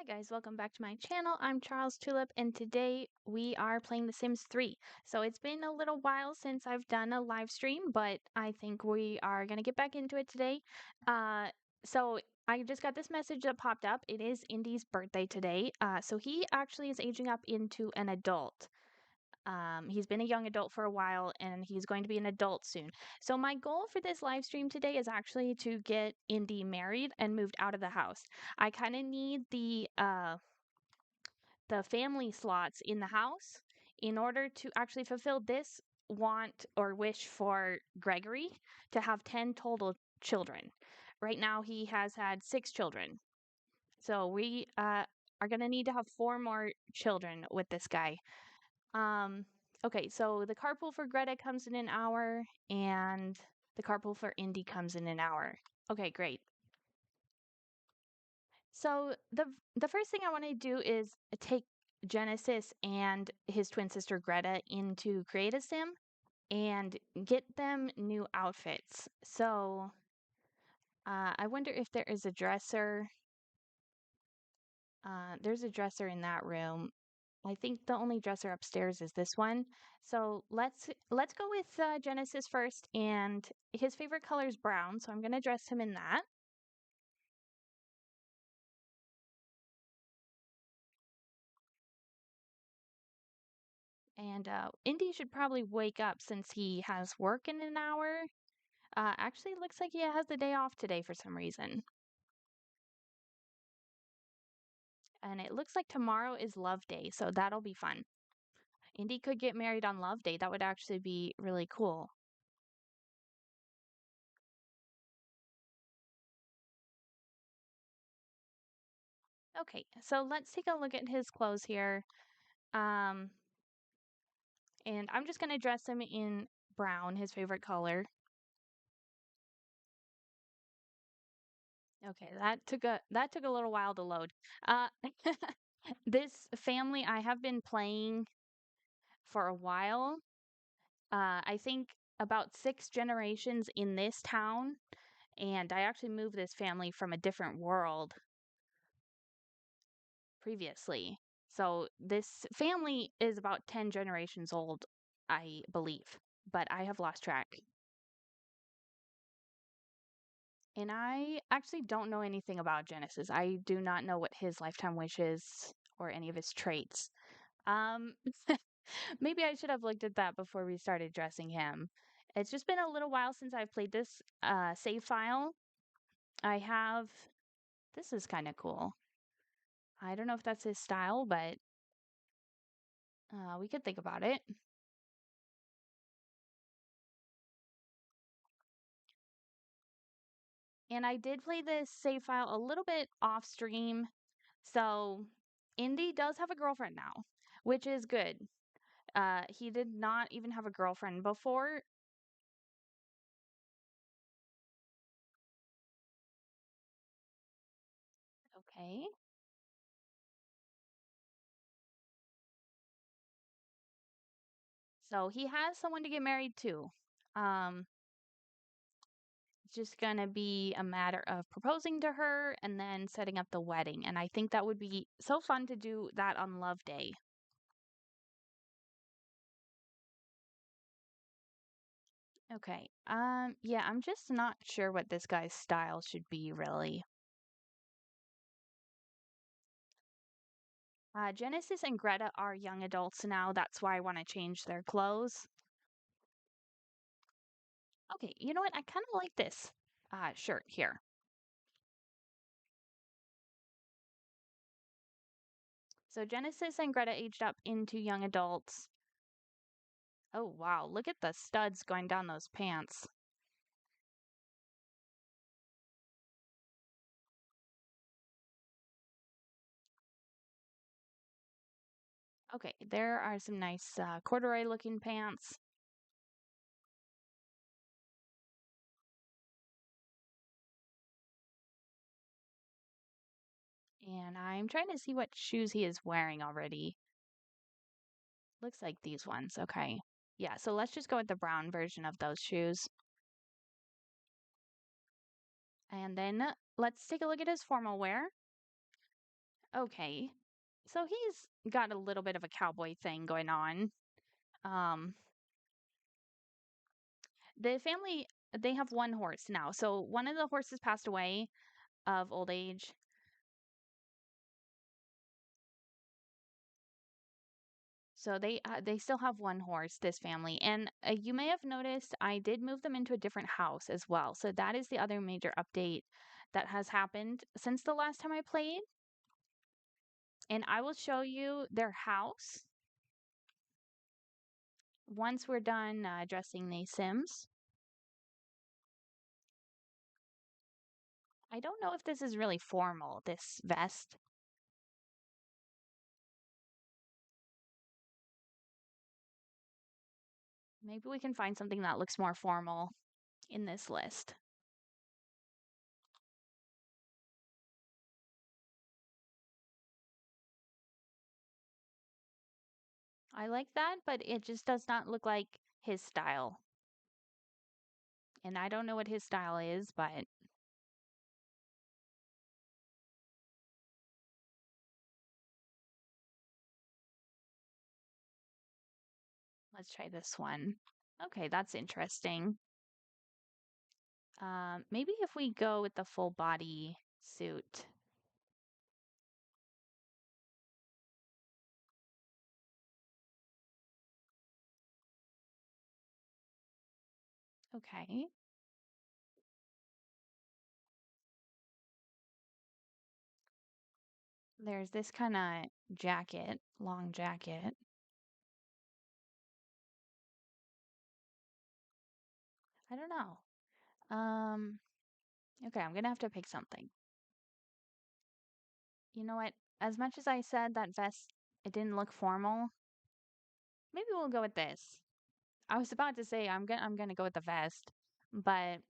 Hi guys, welcome back to my channel. I'm Charles Tulip and today we are playing The Sims 3. So it's been a little while since I've done a live stream, but I think we are going to get back into it today. Uh, so I just got this message that popped up. It is Indy's birthday today. So he actually is aging up into an adult. He's been a young adult for a while and he's going to be an adult soon. So my goal for this live stream today is actually to get Indy married and moved out of the house. I kind of need the family slots in the house in order to actually fulfill this want or wish for Gregory to have 10 total children. Right now he has had 6 children. So we are going to need to have 4 more children with this guy. Um, okay, so the carpool for Greta comes in an hour, and the carpool for Indy comes in an hour. Okay, great. So the first thing I want to do is take Genesis and his twin sister Greta into Create a Sim and get them new outfits. So I wonder if there is a dresser. There's a dresser in that room. I think the only dresser upstairs is this one. So let's go with Genesis first, and his favorite color is brown, so I'm gonna dress him in that. And Indy should probably wake up since he has work in an hour. Actually, it looks like he has the day off today for some reason. And it looks like tomorrow is Love Day, so that'll be fun. Indy could get married on Love Day. That would actually be really cool. Okay, so let's take a look at his clothes here. Um, and I'm just gonna dress him in brown, his favorite color. Okay, that took a little while to load. Uh, this family I have been playing for a while. I think about 6 generations in this town, and I actually moved this family from a different world previously. So this family is about 10 generations old, I believe, but I have lost track. And I actually don't know anything about Genesis. I do not know what his lifetime wish is or any of his traits. Um, maybe I should have looked at that before we started dressing him. It's just been a little while since I've played this save file. I have, this is kind of cool. I don't know if that's his style, but we could think about it. And I did play this save file a little bit off stream. So Indy does have a girlfriend now, which is good. He did not even have a girlfriend before. Okay. So he has someone to get married to. Um, it's just gonna be a matter of proposing to her and then setting up the wedding. And I think that would be so fun to do that on Love Day. Okay. Yeah, I'm just not sure what this guy's style should be, really. Genesis and Greta are young adults now. That's why I want to change their clothes. Okay, you know what? I kind of like this shirt here. So Genesis and Greta aged up into young adults. Oh, wow. Look at the studs going down those pants. Okay, there are some nice corduroy looking pants. And I'm trying to see what shoes he is wearing already. Looks like these ones. Okay. Yeah, so let's just go with the brown version of those shoes. And then let's take a look at his formal wear. Okay. So he's got a little bit of a cowboy thing going on. Um, the family, they have one horse now. So one of the horses passed away of old age. So they still have one horse, this family, and you may have noticed I did move them into a different house as well. So that is the other major update that has happened since the last time I played. And I will show you their house once we're done addressing these Sims. I don't know if this is really formal, this vest. Maybe we can find something that looks more formal in this list. I like that, but it just does not look like his style. And I don't know what his style is, but let's try this one. Okay, that's interesting. Maybe if we go with the full body suit. Okay. There's this kind of jacket, long jacket. I don't know. Okay, I'm gonna have to pick something. You know what? As much as I said that vest, it didn't look formal. Maybe we'll go with this. I was about to say I'm gonna go with the vest, but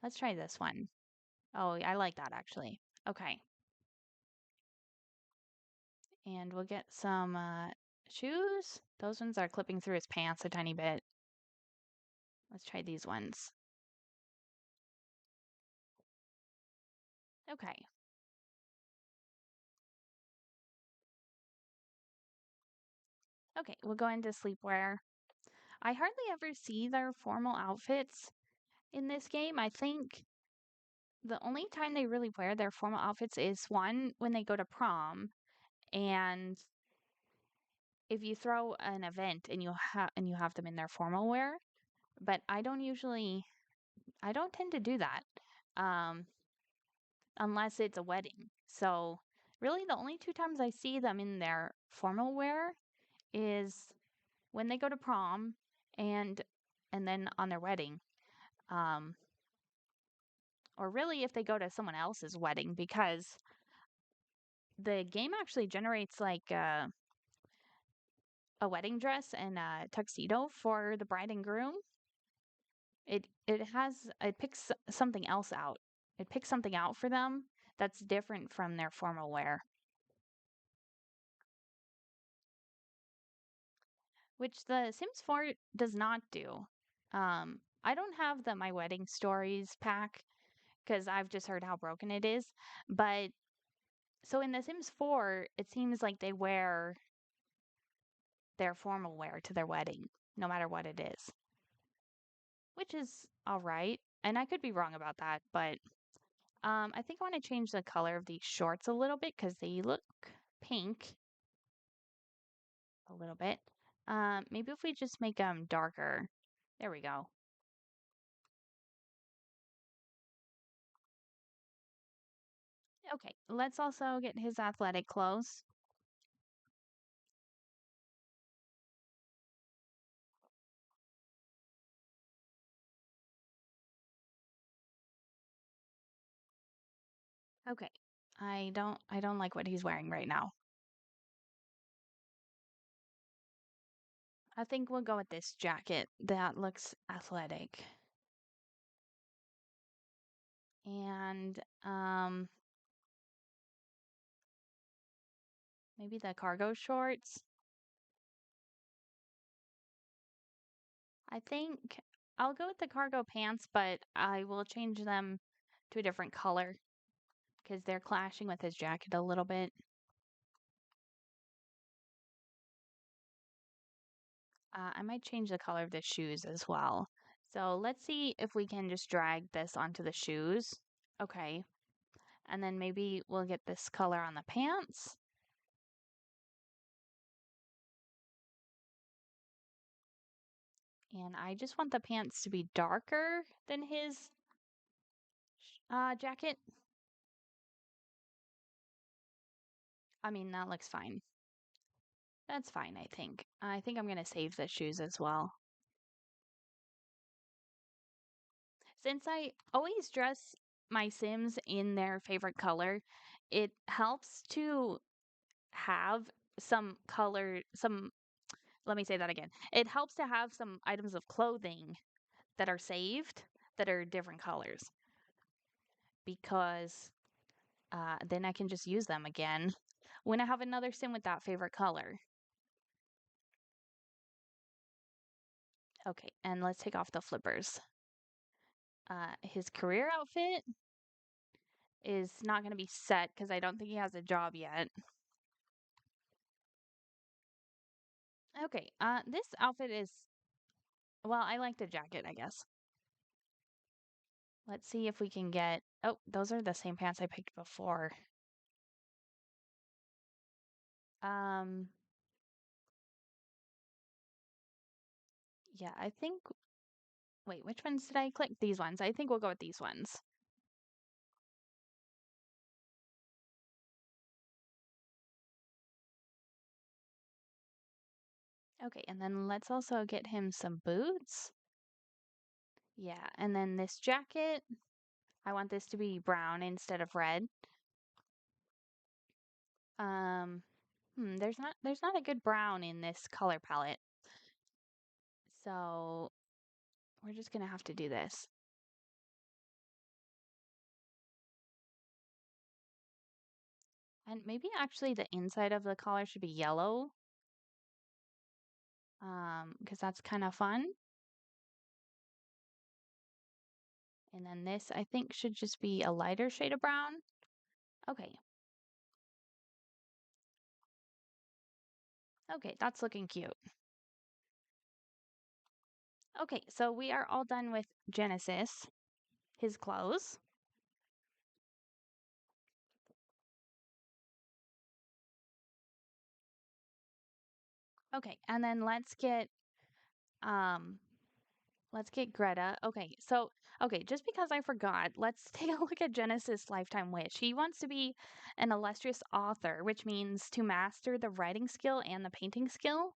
let's try this one. Oh, I like that actually. Okay, and we'll get some shoes. Those ones are clipping through his pants a tiny bit. Let's try these ones. Okay. Okay, we'll go into sleepwear. I hardly ever see their formal outfits in this game. I think the only time they really wear their formal outfits is one when they go to prom, and if you throw an event and you have them in their formal wear. But I don't tend to do that um, unless it's a wedding. So really, the only two times I see them in their formal wear is when they go to prom and and then on their wedding. Um, or really if they go to someone else's wedding because the game actually generates like a wedding dress and a tuxedo for the bride and groom. It picks something else out. It picks something out for them that's different from their formal wear, which the Sims 4 does not do. I don't have the My Wedding Stories pack because I've just heard how broken it is. But so in The Sims 4, it seems like they wear their formal wear to their wedding, no matter what it is, which is all right. And I could be wrong about that, but I think I want to change the color of these shorts a little bit because they look pink a little bit. Maybe if we just make them darker. There we go. Okay, let's also get his athletic clothes. Okay. I don't like what he's wearing right now. I think we'll go with this jacket that looks athletic. And maybe the cargo shorts. I think I'll go with the cargo pants, but I will change them to a different color. because they're clashing with his jacket a little bit. I might change the color of the shoes as well. So let's see if we can just drag this onto the shoes. Okay. And then maybe we'll get this color on the pants. And I just want the pants to be darker than his jacket. I mean, that looks fine. That's fine, I think. I think I'm going to save the shoes as well. Since I always dress my Sims in their favorite color, it helps to have some color, let me say that again. It helps to have some items of clothing that are saved that are different colors because then I can just use them again when I have another sim with that favorite color. Okay, and let's take off the flippers. His career outfit is not going to be set because I don't think he has a job yet. Okay, this outfit is, well, I like the jacket, I guess. Let's see if we can get, oh, those are the same pants I picked before. Um, yeah, I think, wait, which ones did I click? These ones. I think we'll go with these ones. Okay, and then let's also get him some boots. Yeah, and then this jacket, I want this to be brown instead of red. Um, there's not a good brown in this color palette. So we're just gonna have to do this. And maybe actually the inside of the collar should be yellow. Because that's kind of fun. And then this, I think, should just be a lighter shade of brown. Okay. Okay, that's looking cute. Okay, so we are all done with Genesis, his clothes. Okay, and then um let's get Greta. Okay, just because I forgot, let's take a look at Genesis' lifetime wish. He wants to be an illustrious author, which means to master the writing skill and the painting skill.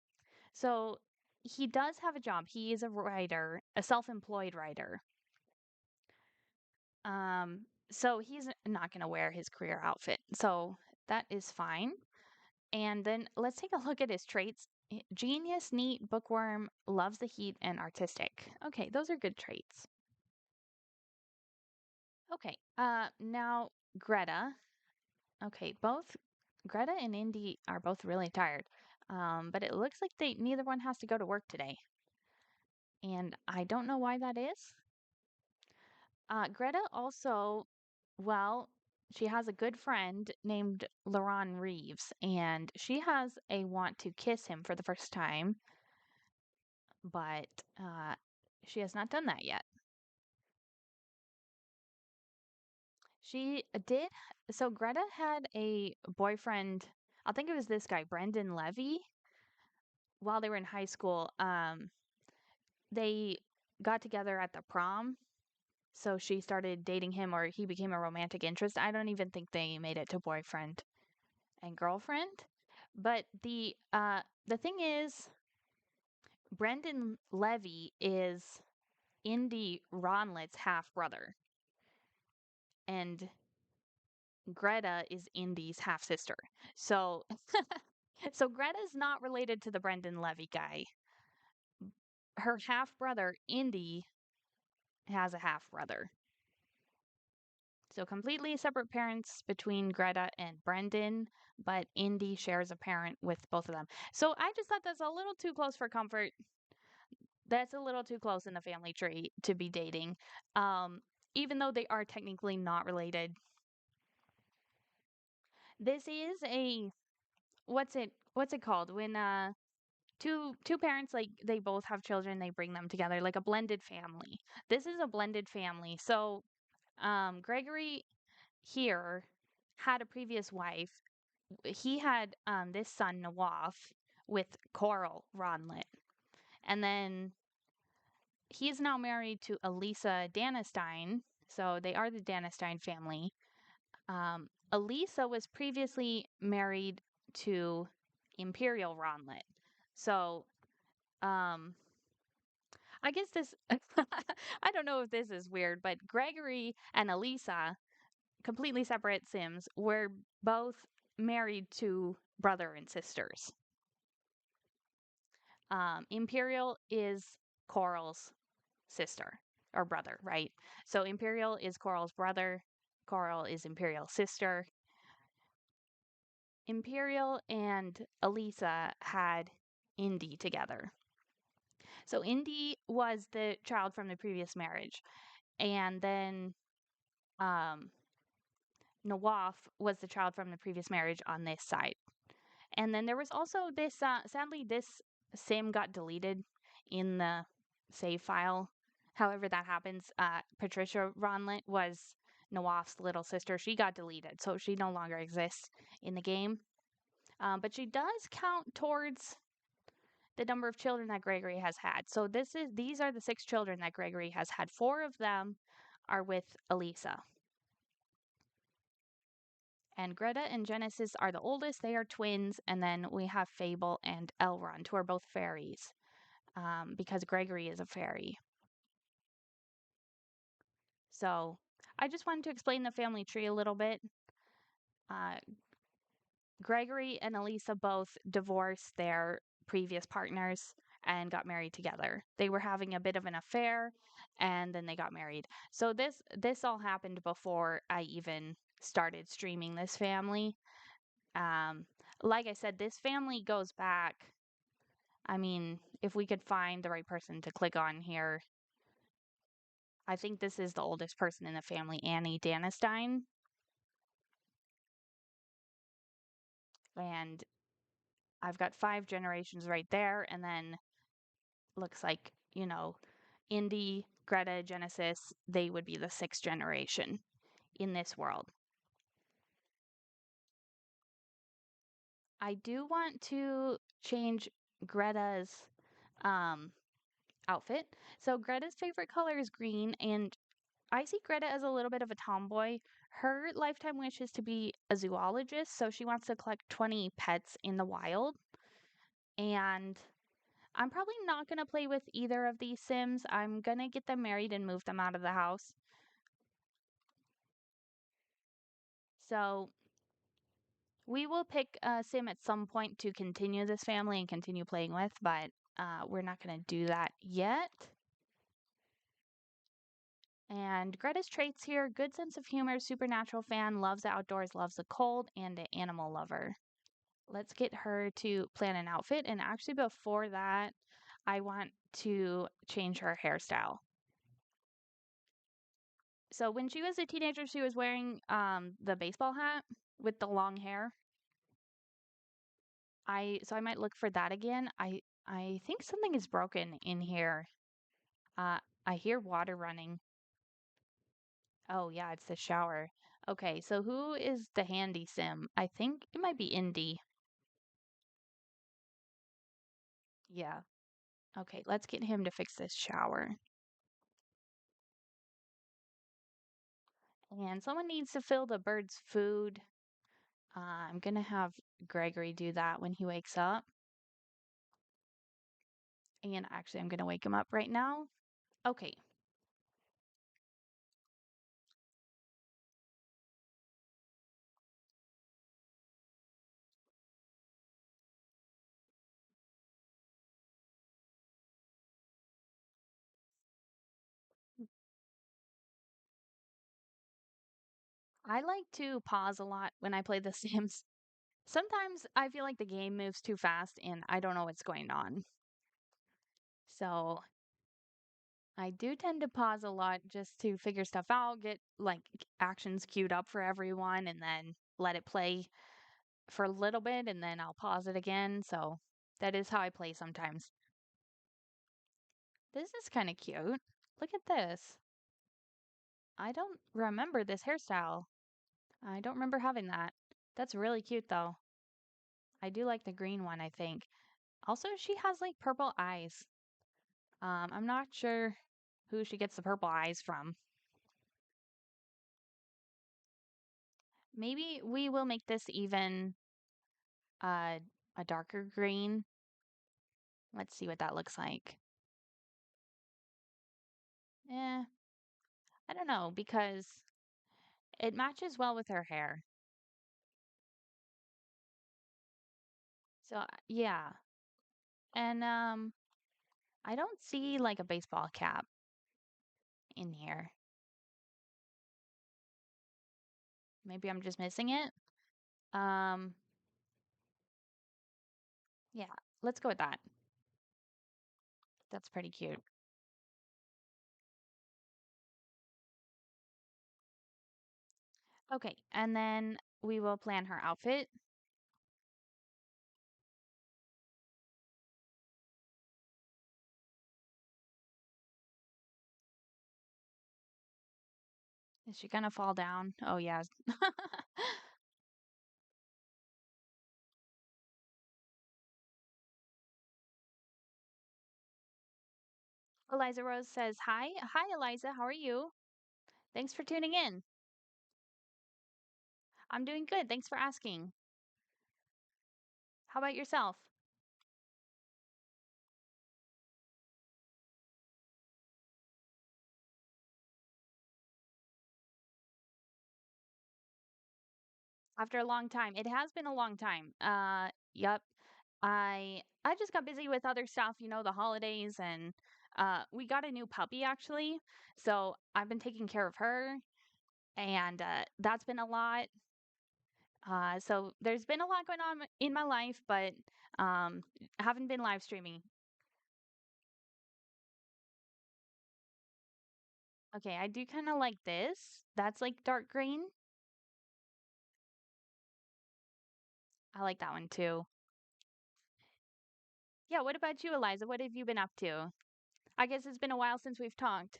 So he does have a job. He is a writer, a self-employed writer. So he's not going to wear his career outfit. So that is fine. And then let's take a look at his traits. Genius, neat, bookworm, loves the heat, and artistic. Okay, those are good traits. Okay, now Greta. Okay, both Greta and Indy are both really tired. But it looks like neither one has to go to work today. And I don't know why that is. Greta also, well, she has a good friend named Laron Reeves, and she has a want to kiss him for the first time, but she has not done that yet. She did. So Greta had a boyfriend, I think it was this guy, Brendan Levy, while they were in high school. They got together at the prom. So she started dating him, or he became a romantic interest. I don't even think they made it to boyfriend and girlfriend. But the thing is, Brendan Levy is Indy Ronlet's half brother, and Greta is Indy's half sister. So so Greta's not related to the Brendan Levy guy. Her half brother Indy has a half brother. So completely separate parents between Greta and Brendan, but Indy shares a parent with both of them. So I just thought that's a little too close for comfort. That's a little too close in the family tree to be dating. Um, Even though they are technically not related. This is a what's it called when two parents like they both have children, they bring them together like a blended family. This is a blended family. So Gregory here had a previous wife. He had this son Nawaf with Coral Ronlet. And then he is now married to Elisa Danastein. So they are the Danastein family. Elisa was previously married to Imperial Ronlet. So um, I guess this, I don't know if this is weird, but Gregory and Elisa, completely separate Sims, were both married to brother and sisters. Imperial is Coral's sister or brother, right? So Imperial is Coral's brother, Coral is Imperial's sister. Imperial and Elisa had Indy together. So Indy was the child from the previous marriage. And then um, Nawaf was the child from the previous marriage on this side. And then there was also this, sadly, this sim got deleted in the save file. However, that happens. Patricia Ronlet was Nawaf's little sister. She got deleted, so she no longer exists in the game. But she does count towards the number of children that Gregory has had. So these are the 6 children that Gregory has had. 4 of them are with Elisa. And Greta and Genesis are the oldest. They are twins. And then we have Fable and Elrond, who are both fairies, because Gregory is a fairy. So I just wanted to explain the family tree a little bit. Uh, Gregory and Elisa both divorced their previous partners and got married together. They were having a bit of an affair and then they got married. So this all happened before I even started streaming this family. Um, like I said, this family goes back. I mean, if we could find the right person to click on here, I think this is the oldest person in the family, Annie Danastein. And I've got 5 generations right there. And then looks like, Indy, Greta, Genesis, they would be the 6th generation in this world. I do want to change Greta's um, outfit. So Greta's favorite color is green, and I see Greta as a little bit of a tomboy. Her lifetime wish is to be a zoologist, so she wants to collect 20 pets in the wild. And I'm probably not going to play with either of these Sims. I'm going to get them married and move them out of the house. So we will pick a Sim at some point to continue this family and continue playing with, but we're not going to do that yet. And Greta's traits here: good sense of humor, supernatural fan, loves the outdoors, loves the cold, and an animal lover. Let's get her to plan an outfit. And actually, before that, I want to change her hairstyle. So when she was a teenager, she was wearing the baseball hat with the long hair. I might look for that again. I think something is broken in here. Uh I hear water running. Oh yeah, it's the shower. Okay, so who is the handy sim? I think it might be Indy. Yeah. Okay, let's get him to fix this shower. And someone needs to fill the bird's food. I'm gonna have Gregory do that when he wakes up. And actually, I'm gonna wake him up right now. Okay. I like to pause a lot when I play The Sims. Sometimes I feel like the game moves too fast and I don't know what's going on. So I do tend to pause a lot just to figure stuff out, get like actions queued up for everyone, and then let it play. for a little bit and then I'll pause it again. So that is how I play sometimes. This is kind of cute. Look at this. I don't remember this hairstyle. I don't remember having that. That's really cute though. I do like the green one, I think. Also, she has like purple eyes. I'm not sure who she gets the purple eyes from. Maybe we will make this even uh, a darker green. Let's see what that looks like. Eh, I don't know because it matches well with her hair. So, yeah. And I don't see like a baseball cap in here. Maybe I'm just missing it. Um, yeah, let's go with that. That's pretty cute. Okay, and then we will plan her outfit. Is she gonna fall down? Oh, yeah. Eliza Rose says, Hi. Hi, Eliza. How are you? Thanks for tuning in. I'm doing good. Thanks for asking. How about yourself? After a long time. It has been a long time. Yep. I just got busy with other stuff, the holidays and we got a new puppy actually. So I've been taking care of her and that's been a lot. So there's been a lot going on in my life, but um I haven't been live streaming. Okay, I do kind of like this. That's like dark green. I like that one too. Yeah, what about you, Eliza? What have you been up to? I guess it's been a while since we've talked.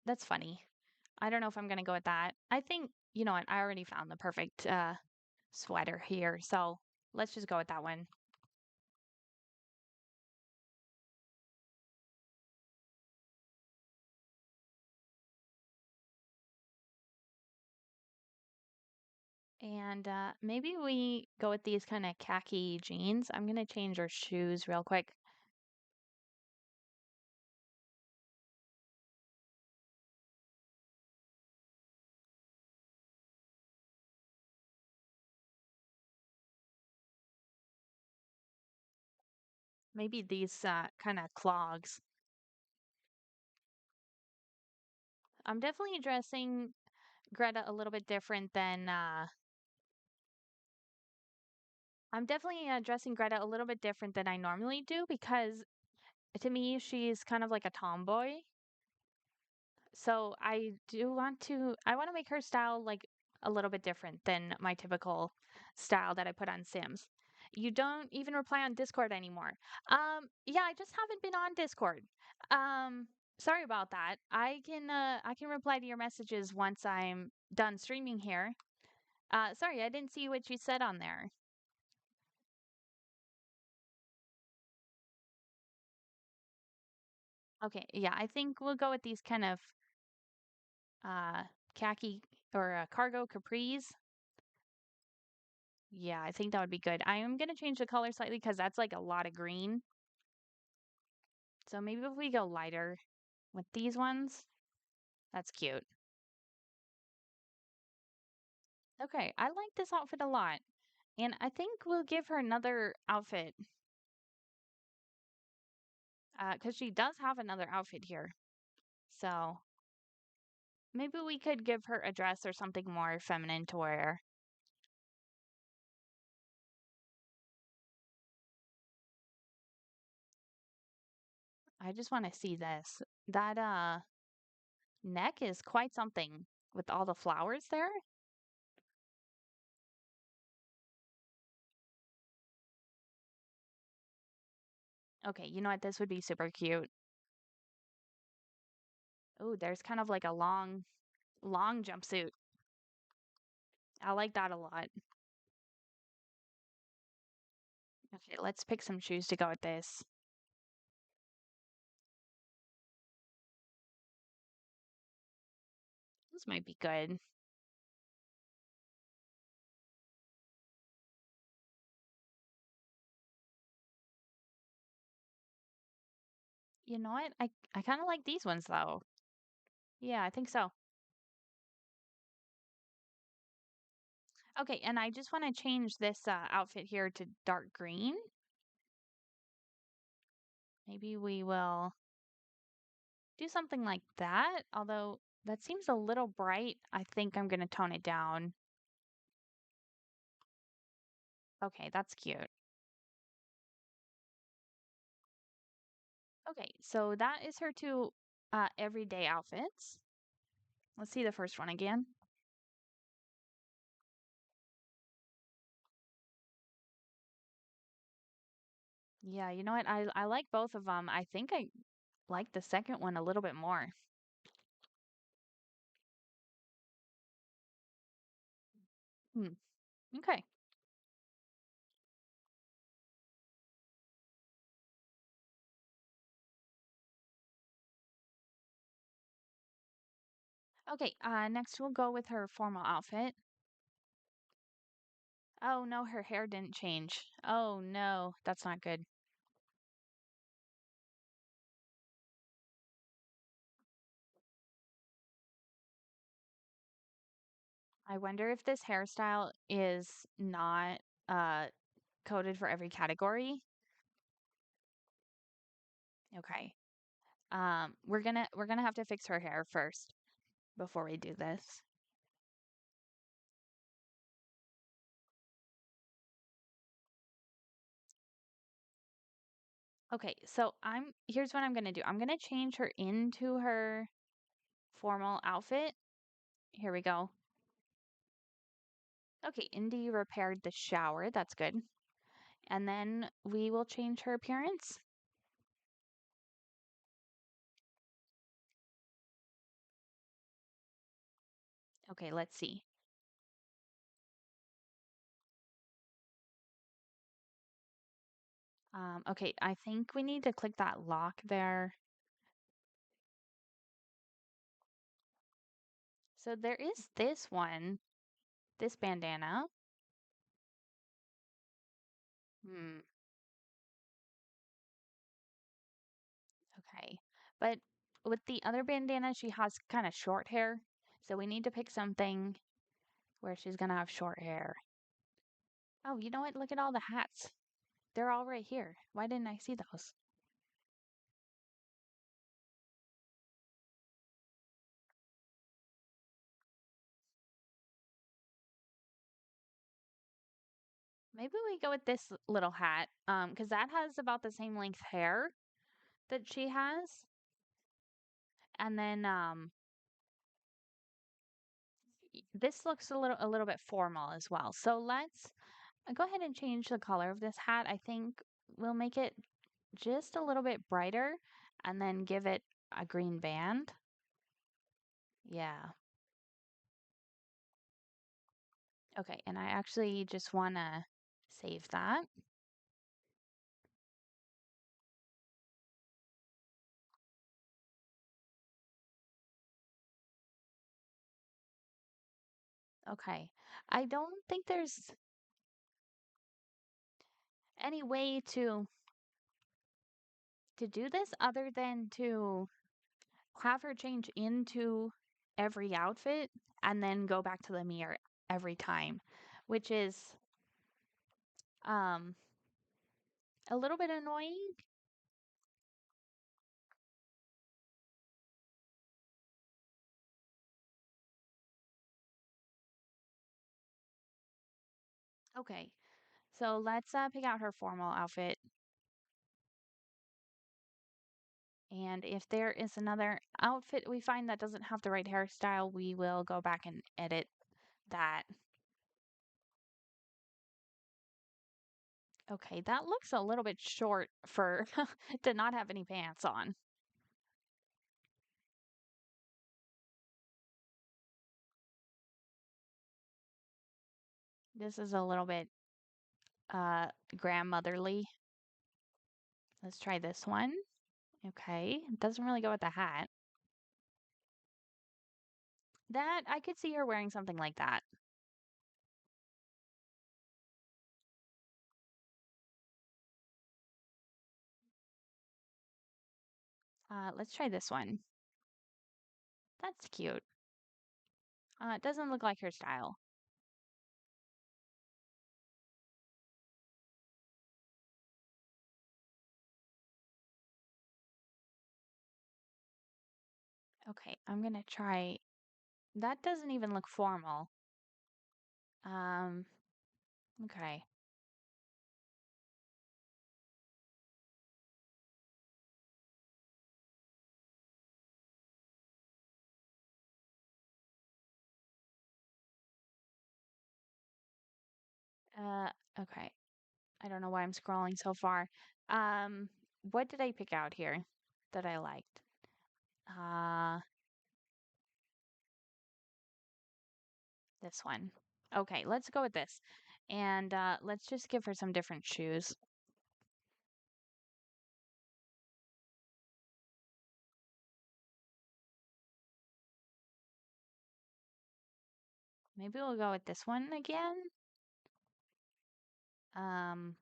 That's funny. I don't know if I'm gonna go with that. I think, you know what, I already found the perfect sweater here, so let's just go with that one. And maybe we go with these kind of khaki jeans. I'm gonna change our shoes real quick. Maybe these kind of clogs. I'm definitely dressing Greta a little bit different than I'm definitely dressing Greta a little bit different than I normally do because to me she's kind of like a tomboy. So I want to make her style like a little bit different than my typical style that I put on Sims. You don't even reply on Discord anymore. Yeah, I just haven't been on Discord. Um, sorry about that. I can reply to your messages once I'm done streaming here. Sorry, I didn't see what you said on there. Okay, yeah, I think we'll go with these kind of uh khaki or cargo capris. Yeah, I think that would be good. I am gonna change the color slightly because that's like a lot of green. So maybe if we go lighter with these ones, that's cute. Okay, I like this outfit a lot. And I think we'll give her another outfit because she does have another outfit here. So maybe we could give her a dress or something more feminine to wear. I just want to see this. That neck is quite something with all the flowers there. Okay, you know what? This would be super cute. Oh, there's kind of like a long jumpsuit. I like that a lot. Okay, let's pick some shoes to go with this. This might be good. You know what? I kind of like these ones though. Yeah, I think so. Okay, and I just want to change this outfit here to dark green. Maybe we will do something like that. Although that seems a little bright. I think I'm going to tone it down. Okay, that's cute. Okay, so that is her two everyday outfits. Let's see the first one again. Yeah, you know what? I like both of them. I think I like the second one a little bit more. Hmm. Okay. Okay, next we'll go with her formal outfit. Oh no, her hair didn't change. Oh no, that's not good. I wonder if this hairstyle is not uh coded for every category. Okay. We're gonna have to fix her hair first before we do this. Okay, so here's what I'm gonna do. I'm gonna change her into her formal outfit. Here we go. Okay, Indy repaired the shower. That's good. And then we will change her appearance. Okay, let's see. Okay, I think we need to click that lock there. So there is this one, this bandana. Hmm, okay. But with the other bandana, she has kind of short hair. So we need to pick something where she's gonna have short hair. Oh, you know what? Look at all the hats. They're all right here. Why didn't I see those? Maybe we go with this little hat, because that has about the same length hair that she has. And then this looks a little bit formal as well. So let's go ahead and change the color of this hat. I think we'll make it just a little bit brighter and then give it a green band. Yeah. Okay, and I actually just want to save that. Okay. I don't think there's any way to do this other than to have her change into every outfit and then go back to the mirror every time, which is um a little bit annoying. Okay. So let's pick out her formal outfit. And if there is another outfit we find that doesn't have the right hairstyle, we will go back and edit that. Okay, that looks a little bit short for to not have any pants on. This is a little bit uh grandmotherly. Let's try this one. Okay, it doesn't really go with the hat. That I could see her wearing something like that. Let's try this one. That's cute. It doesn't look like her style. Okay, I'm gonna try. That doesn't even look formal. Um, okay. Uh, okay. I don't know why I'm scrolling so far. Um, what did I pick out here that I liked? Uh, this one. Okay, let's go with this. And let's just give her some different shoes. Maybe we'll go with this one again. Um,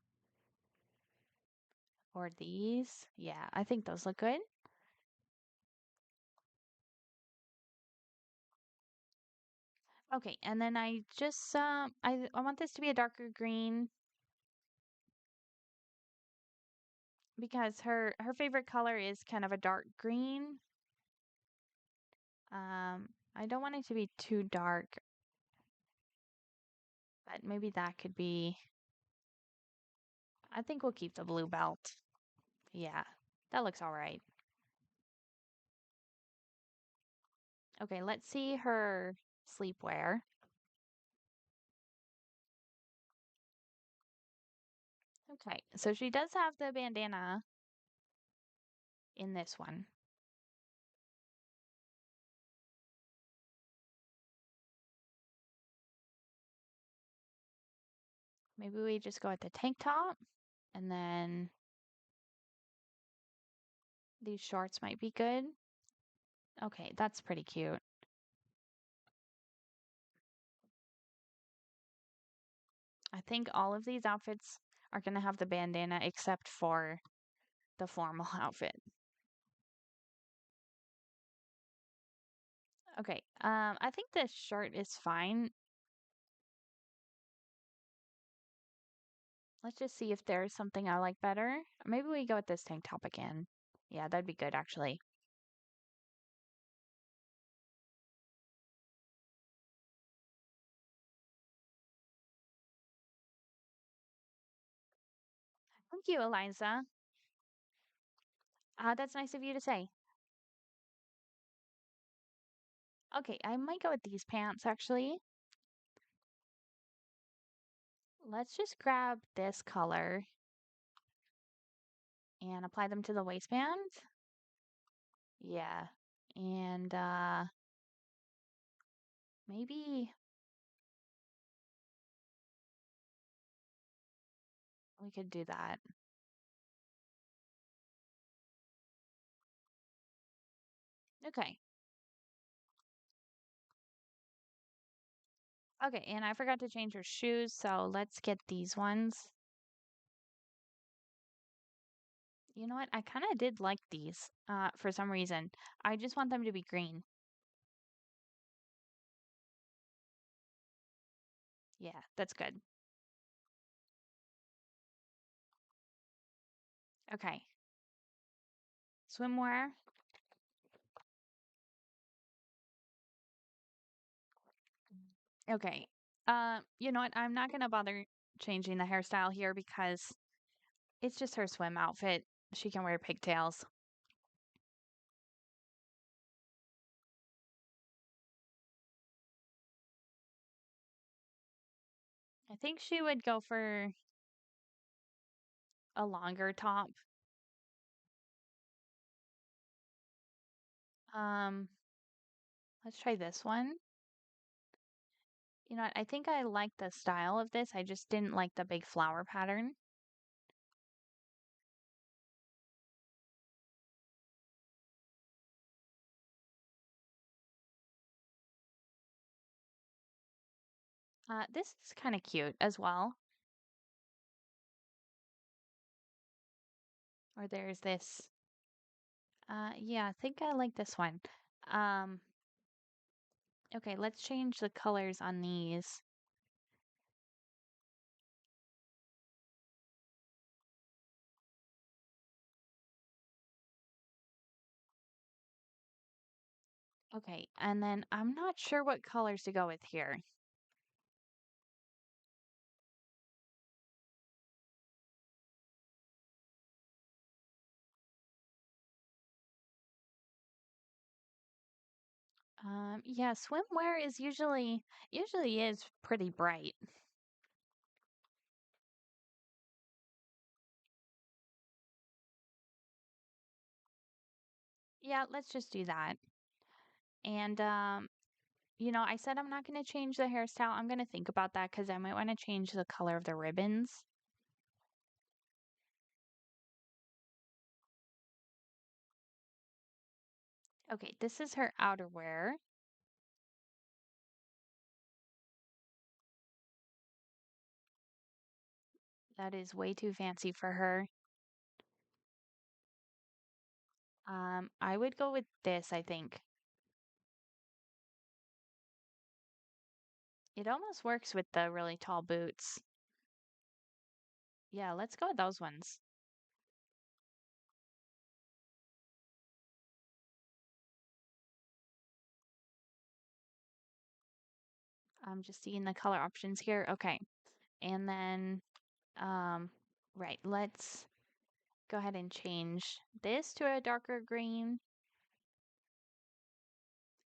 or these. Yeah, I think those look good. Okay, and then I just I want this to be a darker green because her favorite color is kind of a dark green. I don't want it to be too dark, but maybe that could be. I think we'll keep the blue belt. Yeah, that looks all right. Okay, let's see her sleepwear. Okay, so she does have the bandana in this one. Maybe we just go with the tank top and then these shorts might be good. Okay, that's pretty cute. I think all of these outfits are going to have the bandana except for the formal outfit. Okay, I think this shirt is fine. Let's just see if there's something I like better. Maybe we go with this tank top again. Yeah, that'd be good actually. Thank you, Eliza. That's nice of you to say. Okay, I might go with these pants actually. Let's just grab this color and apply them to the waistband. Yeah. And maybe we could do that. Okay. Okay, and I forgot to change her shoes, so let's get these ones. You know what? I kind of did like these for some reason. I just want them to be green. Yeah, that's good. Okay. Swimwear. Okay. You know what? I'm not gonna bother changing the hairstyle here because it's just her swim outfit. She can wear pigtails. think she would go for a longer top. Um, let's try this one. You know what? I think I like the style of this. I just didn't like the big flower pattern. This is kind of cute as well. Or there's this. Yeah, I think I like this one. Um, okay, let's change the colors on these. Okay, and then I'm not sure what colors to go with here. Yeah, swimwear is usually is pretty bright. Yeah, let's just do that. And you know, I said I'm not going to change the hairstyle. I'm going to think about that because I might want to change the color of the ribbons. Okay, this is her outerwear. That is way too fancy for her. I would go with this, I think. It almost works with the really tall boots. Yeah, let's go with those ones. I'm just seeing the color options here. Okay. And then, um, right, let's go ahead and change this to a darker green.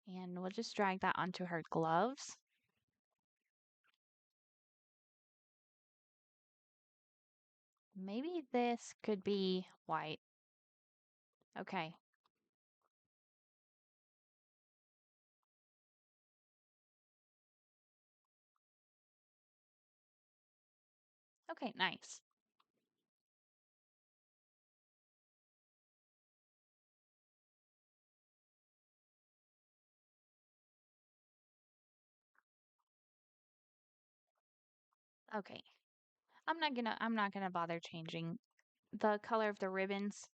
And we'll just drag that onto her gloves. Maybe this could be white. Okay. Okay, nice. Okay. I'm not gonna bother changing the color of the ribbons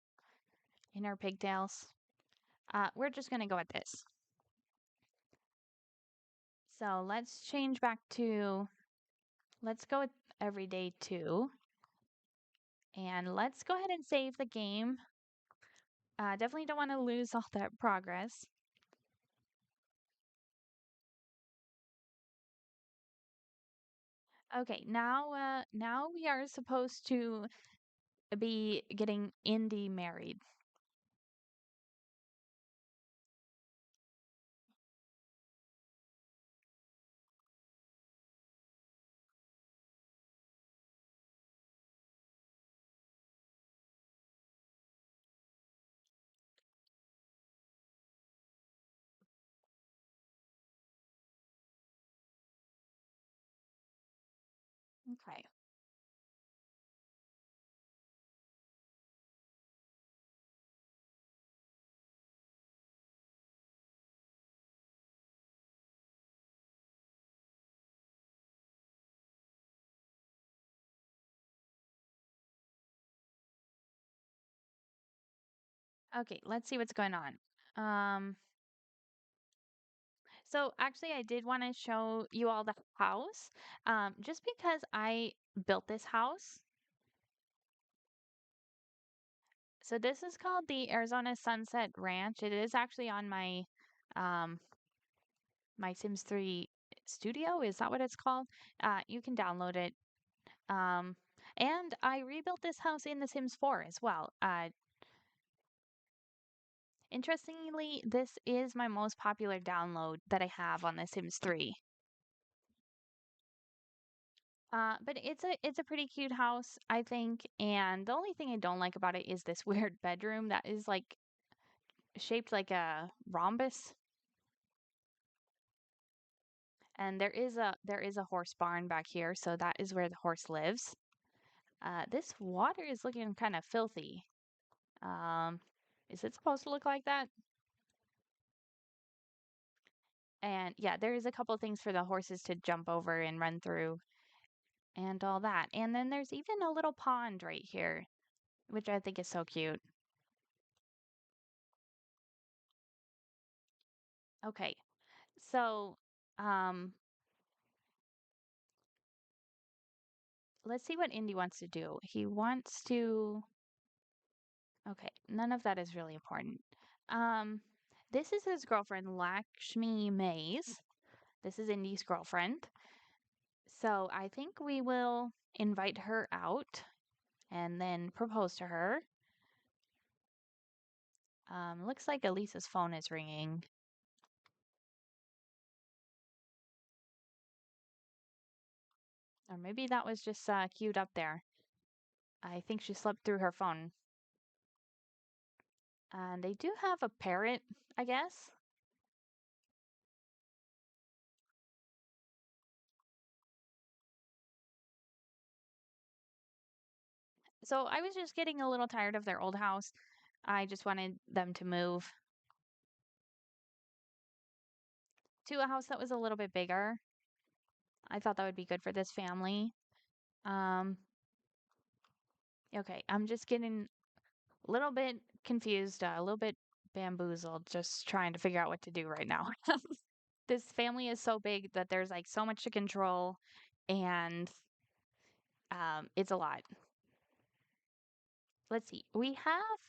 in her pigtails. We're just gonna go with this. So let's change back to, let's go with everyday 2. And let's go ahead and save the game. Definitely don't want to lose all that progress. Okay, now we are supposed to be getting Indy married. Okay. Okay, let's see what's going on. Um, so actually I did want to show you all the house. Just because I built this house. So this is called the Arizona Sunset Ranch. It is actually on um my Sims 3 studio. Is that what it's called? You can download it. Um, and I rebuilt this house in The Sims 4 as well. Interestingly, this is my most popular download that I have on The Sims 3. But it's a pretty cute house, I think. And the only thing I don't like about it is this weird bedroom that is like shaped like a rhombus. And there is a horse barn back here, so that is where the horse lives. This water is looking kind of filthy. Um, is it supposed to look like that? And yeah, there is a couple things for the horses to jump over and run through and all that. And then there's even a little pond right here, which I think is so cute. Okay, so um, let's see what Indy wants to do. He wants to. Okay, none of that is really important. Um, this is his girlfriend, Lakshmi Mays. This is Indy's girlfriend. So I think we will invite her out and then propose to her. Looks like Elisa's phone is ringing. Or maybe that was just queued up there. I think she slept through her phone. And they do have a parrot, I guess. So I was just getting a little tired of their old house. I just wanted them to move to a house that was a little bit bigger. I thought that would be good for this family. Um, okay, I'm just getting a little bit confused, a little bit bamboozled, just trying to figure out what to do right now. This family is so big that there's like so much to control, and it's a lot. Let's see. We have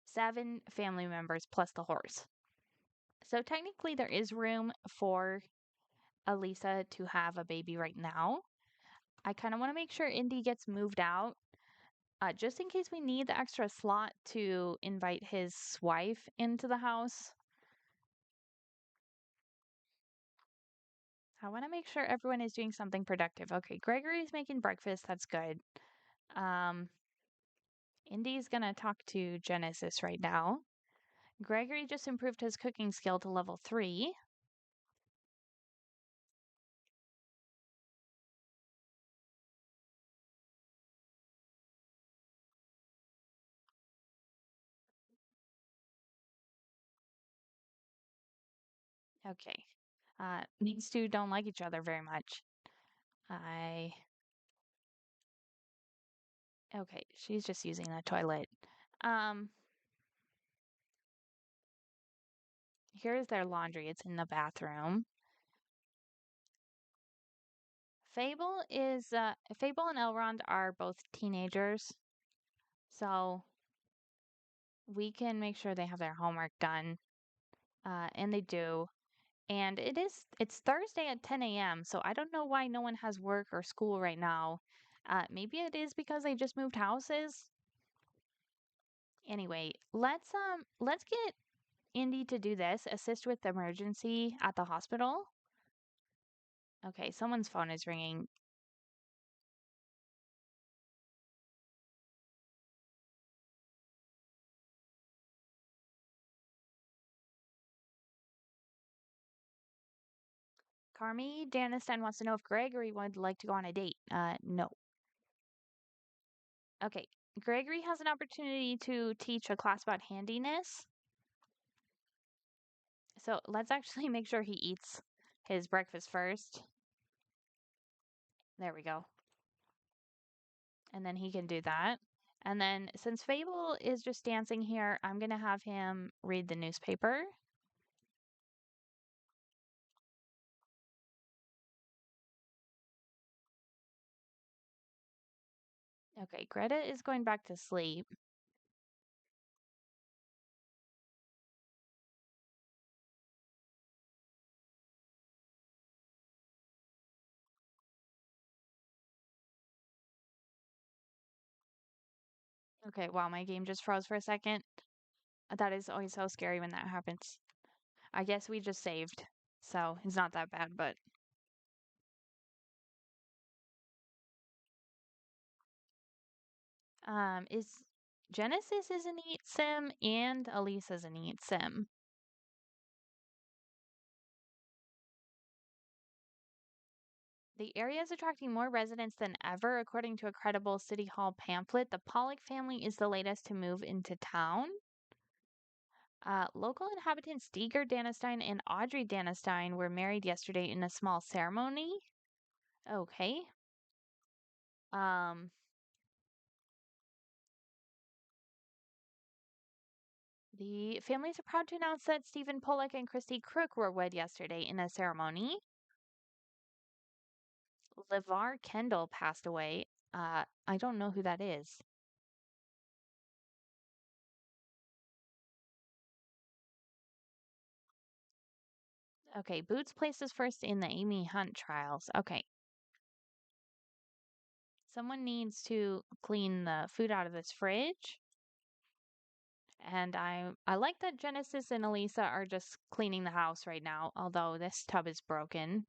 7 family members plus the horse. So technically, there is room for Elisa to have a baby right now. I kind of want to make sure Indy gets moved out, just in case we need the extra slot to invite his wife into the house. I want to make sure everyone is doing something productive. Okay, Gregory's making breakfast. That's good. Um, Indy's gonna talk to Genesis right now. Gregory just improved his cooking skill to level 3. Okay. These two don't like each other very much. I. Okay, she's just using the toilet. Um, Here's their laundry. It's in the bathroom. Fable and Elrond are both teenagers, so we can make sure they have their homework done. And they do. And it's Thursday at 10 a.m., so I don't know why no one has work or school right now. Maybe it is because they just moved houses. Anyway, let's get Indy to do this, assist with the emergency at the hospital. Okay, someone's phone is ringing. Carmi Danastein wants to know if Gregory would like to go on a date. No. Okay, Gregory has an opportunity to teach a class about handiness. So let's actually make sure he eats his breakfast first. There we go. And then he can do that. And then since Fable is just dancing here, I'm going to have him read the newspaper. Okay, Greta is going back to sleep. Okay, wow, my game just froze for a second. That is always so scary when that happens. I guess we just saved, so it's not that bad, but Is Genesis is a neat sim and Elisa's a neat sim. The area is attracting more residents than ever, according to a credible City Hall pamphlet. The Pollock family is the latest to move into town. Local inhabitants Deeger Danastein and Audrey Danastein were married yesterday in a small ceremony. Okay. Um, the families are proud to announce that Stephen Pollock and Christy Crook were wed yesterday in a ceremony. LeVar Kendall passed away. I don't know who that is. Okay, Boots places first in the Amy Hunt trials. Okay, someone needs to clean the food out of this fridge. And I like that Genesis and Elisa are just cleaning the house right now, although this tub is broken.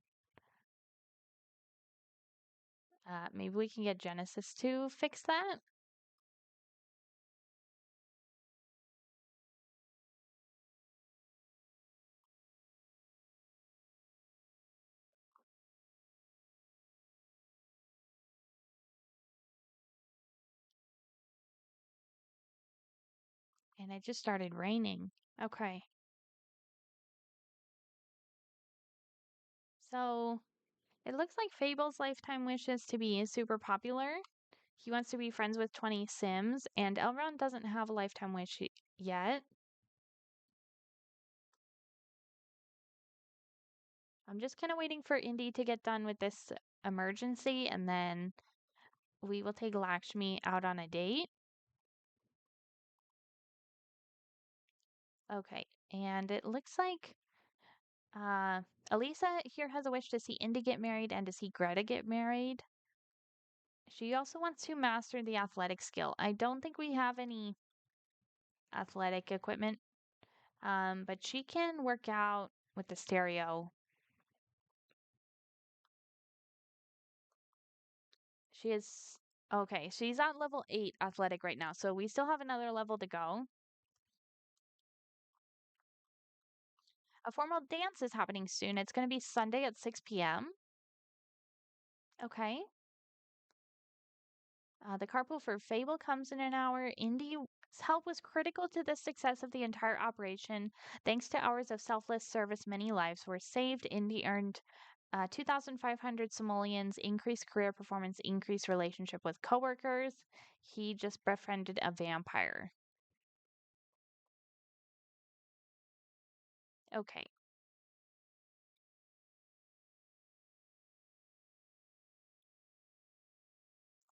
Maybe we can get Genesis to fix that. And it just started raining. Okay. So it looks like Fable's lifetime wish is to be super popular. He wants to be friends with 20 Sims, and Elrond doesn't have a lifetime wish yet. I'm just kind of waiting for Indy to get done with this emergency, and then we will take Lakshmi out on a date. Okay, and it looks like uh, Elisa here has a wish to see Indy get married and to see Greta get married. She also wants to master the athletic skill. I don't think we have any athletic equipment, but she can work out with the stereo. She is okay. She's at level 8 athletic right now, so we still have another level to go. A formal dance is happening soon. It's going to be Sunday at 6 p.m. Okay. The carpool for Fable comes in an hour. Indy's help was critical to the success of the entire operation. Thanks to hours of selfless service, many lives were saved. Indy earned 2,500 simoleons, increased career performance, increased relationship with coworkers. He just befriended a vampire. Okay.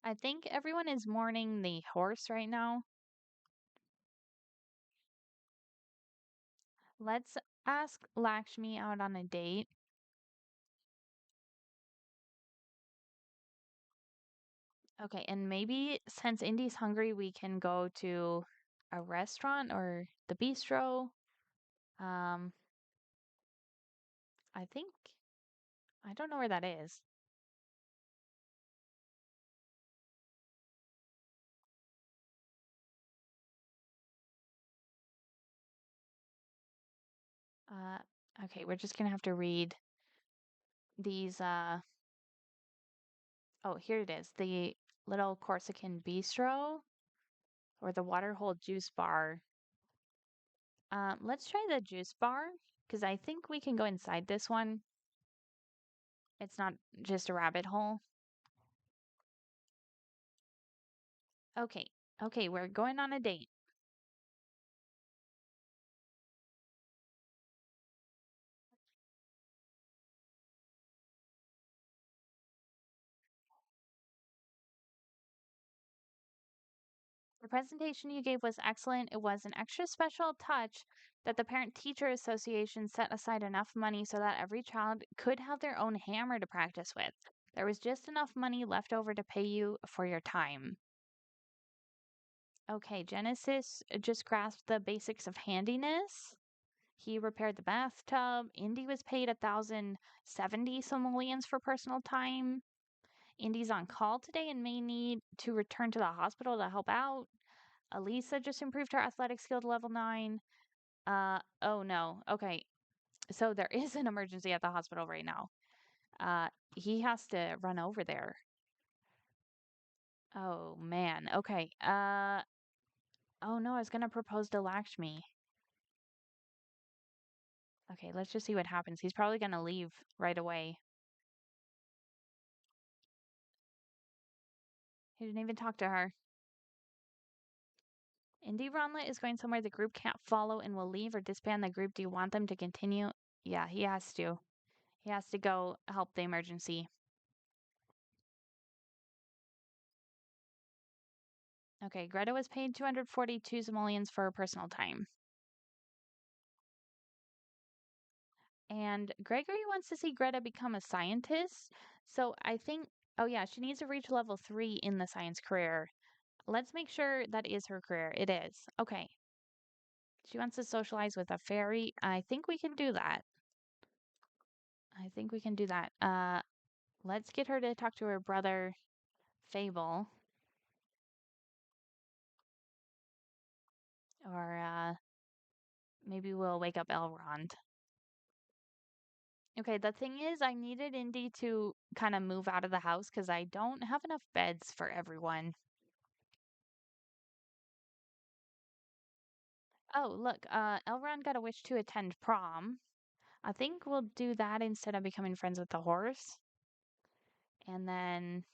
I think everyone is mourning the horse right now. Let's ask Lakshmi out on a date. Okay, and maybe since Indy's hungry, we can go to a restaurant or the bistro. Um, I think I don't know where that is. Uh, okay, we're just gonna have to read these. Oh, here it is. The little Corsican bistro or the Waterhole Juice Bar. Let's try the juice bar because I think we can go inside this one. It's not just a rabbit hole. Okay, okay, we're going on a date. The presentation you gave was excellent. It was an extra special touch that the Parent Teacher Association set aside enough money so that every child could have their own hammer to practice with. There was just enough money left over to pay you for your time. Okay, Genesis just grasped the basics of handiness. He repaired the bathtub. Indy was paid 1,070 simoleons for personal time. Indy's on call today and may need to return to the hospital to help out. Elisa just improved her athletic skill to level 9. Oh no. Okay. So there is an emergency at the hospital right now. Uh, he has to run over there. Oh man. Okay. Oh no, I was gonna propose to Lakshmi. Okay, let's just see what happens. He's probably gonna leave right away. He didn't even talk to her. Indy Ronlet is going somewhere the group can't follow and will leave or disband the group. Do you want them to continue? Yeah, he has to. He has to go help the emergency. Okay, Greta was paid 242 simoleons for her personal time. And Gregory wants to see Greta become a scientist. So I think, oh yeah, she needs to reach level 3 in the science career. Let's make sure that is her career. It is. Okay. She wants to socialize with a fairy. I think we can do that. I think we can do that. Let's get her to talk to her brother, Fable. Or maybe we'll wake up Elrond. Okay, the thing is, I needed Indy to kind of move out of the house because I don't have enough beds for everyone. Oh, look, Elrond got a wish to attend prom. I think we'll do that instead of becoming friends with the horse. And then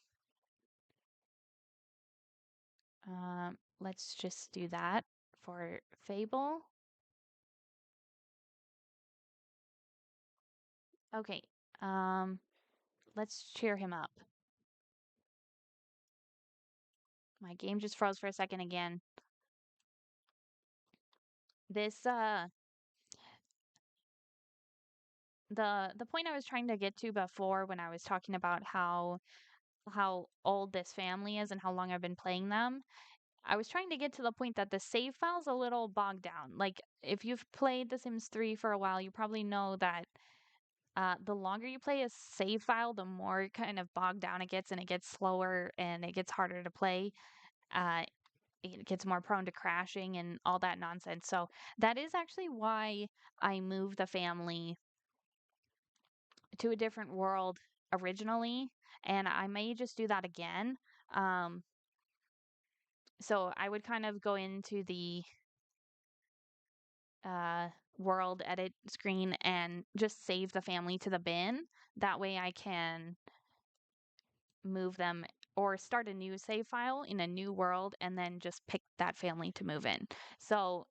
let's just do that for Fable. Okay, let's cheer him up. My game just froze for a second again. This the point I was trying to get to before when I was talking about how old this family is and how long I've been playing them. I was trying to get to the point that the save file's a little bogged down. Like if you've played The Sims 3 for a while, you probably know that the longer you play a save file, the more kind of bogged down it gets and it gets slower and it gets harder to play. Uh, it gets more prone to crashing and all that nonsense. So that is actually why I moved the family to a different world originally, and I may just do that again. Um, so I would kind of go into the uh, world edit screen and just save the family to the bin. That way I can move them or start a new save file in a new world and then just pick that family to move in. So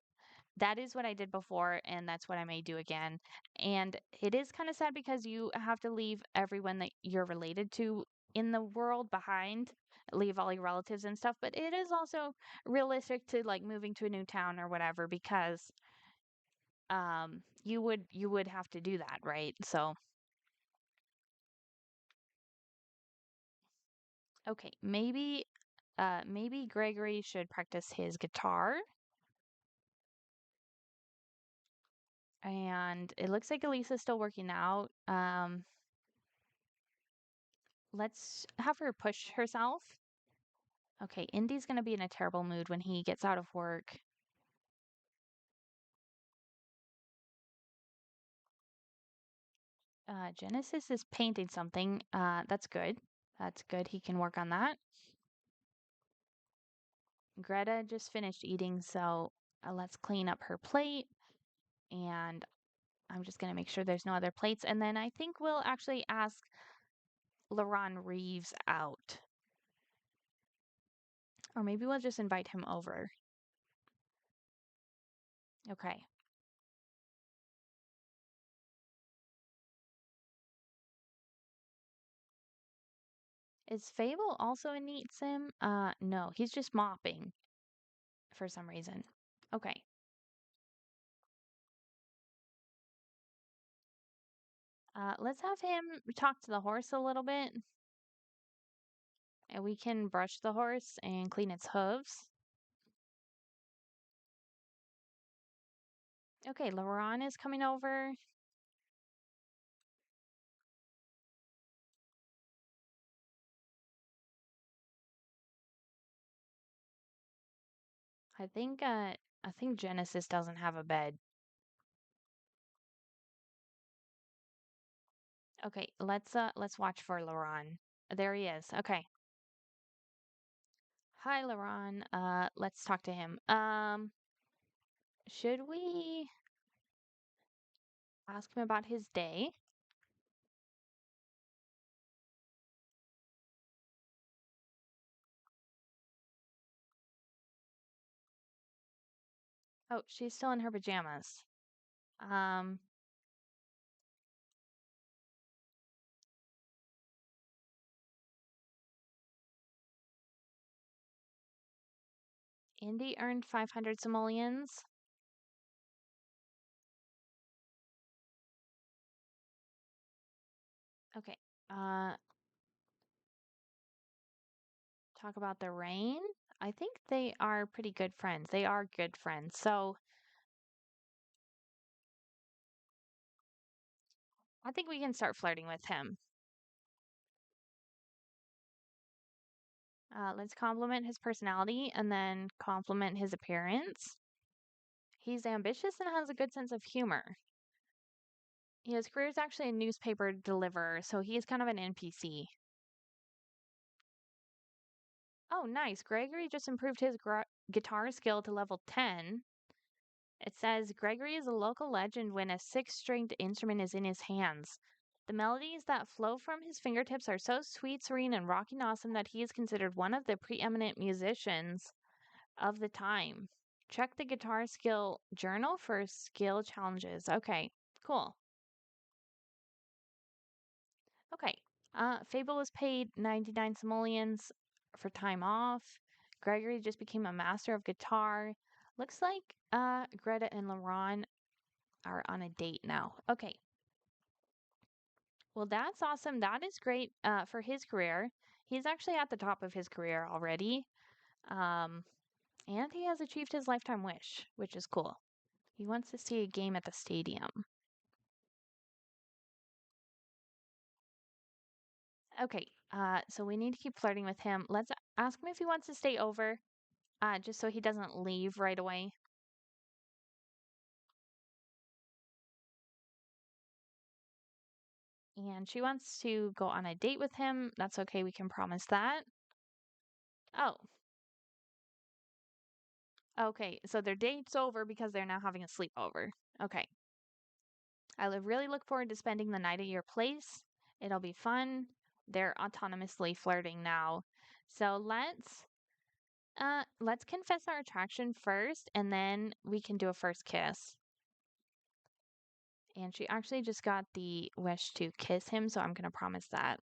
that is what I did before, and that's what I may do again. And it is kind of sad because you have to leave everyone that you're related to in the world behind, leave all your relatives and stuff. But it is also realistic to like moving to a new town or whatever because you would have to do that, right? So okay, maybe Gregory should practice his guitar. And it looks like Elisa's still working out. Let's have her push herself. Okay, Indy's gonna be in a terrible mood when he gets out of work. Genesis is painting something. That's good. That's good. He can work on that. Greta just finished eating, so let's clean up her plate. And I'm just gonna make sure there's no other plates. And then I think we'll actually ask LaRon Reeves out. Or maybe we'll just invite him over. Okay. Is Fable also a neat sim? No, he's just mopping for some reason. Okay. Let's have him talk to the horse a little bit. And we can brush the horse and clean its hooves. Okay, LaRon is coming over. I think Genesis doesn't have a bed. Okay, let's watch for Laron. There he is. Okay. Hi, Laron. Let's talk to him. Should we ask him about his day? Oh, she's still in her pajamas. Um, Indy earned 500 simoleons. Okay. Uh, talk about the rain. I think they are pretty good friends. They are good friends. So I think we can start flirting with him. Let's compliment his personality and then compliment his appearance. He's ambitious and has a good sense of humor. His career is actually a newspaper deliverer, so he is kind of an NPC. Oh, nice. Gregory just improved his guitar skill to level 10. It says Gregory is a local legend when a six-stringed instrument is in his hands. The melodies that flow from his fingertips are so sweet, serene, and rocking awesome that he is considered one of the preeminent musicians of the time. Check the guitar skill journal for skill challenges. Okay, cool. Okay. Fable was paid 99 simoleons for time off. Gregory just became a master of guitar. Looks like Greta and LaRon are on a date now. Okay. Well, that's awesome. That is great for his career. He's actually at the top of his career already. Um, and he has achieved his lifetime wish, which is cool. He wants to see a game at the stadium. Okay, so we need to keep flirting with him. Let's ask him if he wants to stay over, just so he doesn't leave right away. And she wants to go on a date with him. That's okay, we can promise that. Oh, okay, so their date's over because they're now having a sleepover. Okay. Really look forward to spending the night at your place. It'll be fun. They're autonomously flirting now. So let's confess our attraction first and then we can do a first kiss. And she actually just got the wish to kiss him, so I'm going to promise that.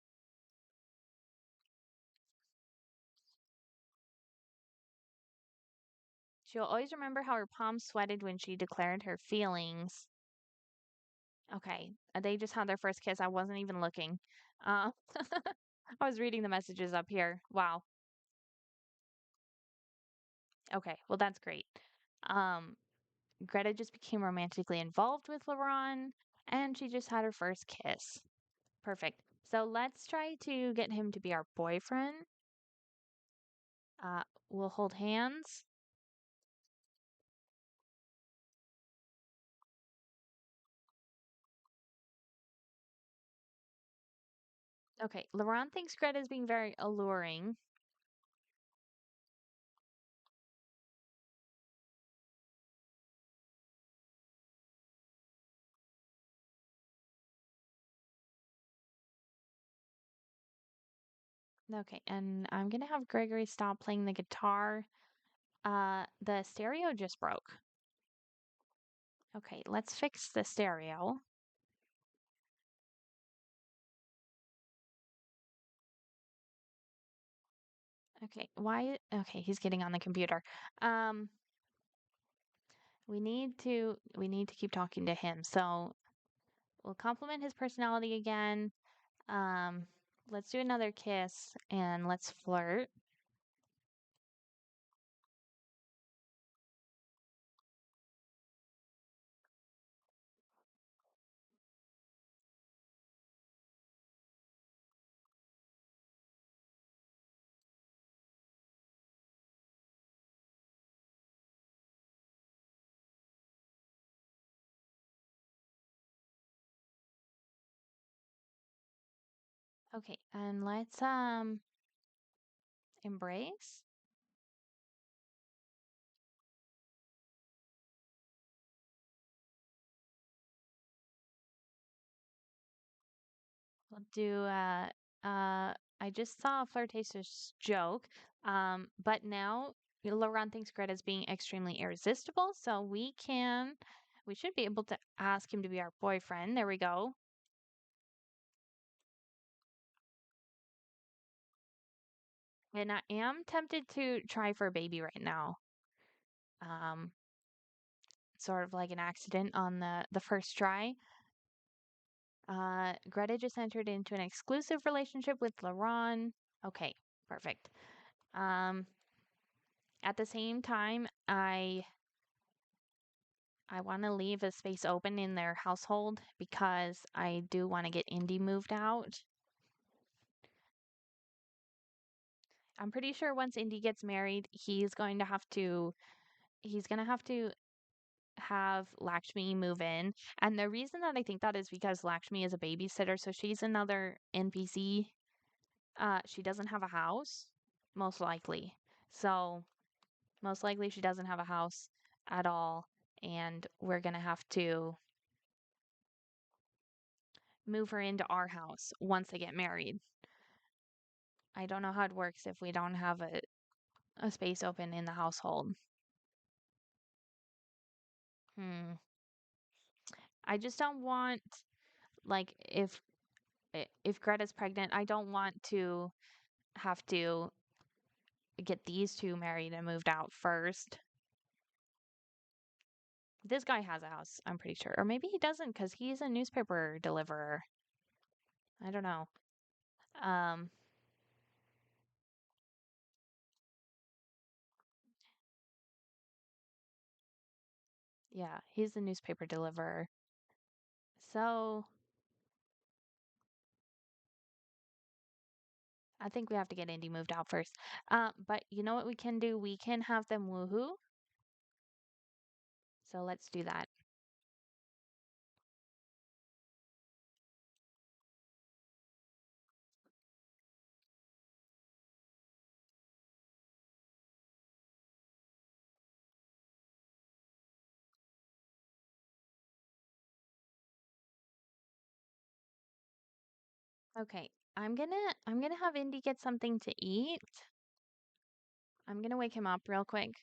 She'll always remember how her palms sweated when she declared her feelings. Okay, they just had their first kiss. I wasn't even looking. Uh, I was reading the messages up here. Wow. Okay, well, that's great. Um, Greta just became romantically involved with LeBron, and she just had her first kiss. Perfect. So let's try to get him to be our boyfriend. Uh, we'll hold hands. Okay, LeBron thinks Greta is being very alluring. Okay, and I'm gonna have Gregory stop playing the guitar. The stereo just broke. Okay, let's fix the stereo. Okay, why? Okay, he's getting on the computer. Um, we need to keep talking to him. So we'll compliment his personality again. Um, let's do another kiss and let's flirt. Okay, and let's embrace. We'll do I just saw a flirtatious joke. But now Laurent thinks Greta's being extremely irresistible, so we should be able to ask him to be our boyfriend. There we go. And I am tempted to try for a baby right now. Um, sort of like an accident on the first try. Greta just entered into an exclusive relationship with Laurent. Okay, perfect. Um, at the same time, I want to leave a space open in their household because I do want to get Indy moved out. I'm pretty sure once Indy gets married, he's going to have Lakshmi move in. And the reason that I think that is because Lakshmi is a babysitter, so she's another NPC. She doesn't have a house, most likely. So, most likely she doesn't have a house at all, and we're going to have to move her into our house once they get married. I don't know how it works if we don't have a space open in the household. Hmm. I just don't want like if Greta's pregnant, I don't want to have to get these two married and moved out first. This guy has a house, I'm pretty sure. Or maybe he doesn't because he's a newspaper deliverer. I don't know. Um, yeah, he's a newspaper deliverer. So I think we have to get Indy moved out first. But you know what we can do? We can have them woohoo. So let's do that. Okay, I'm gonna have Indy get something to eat. I'm gonna wake him up real quick,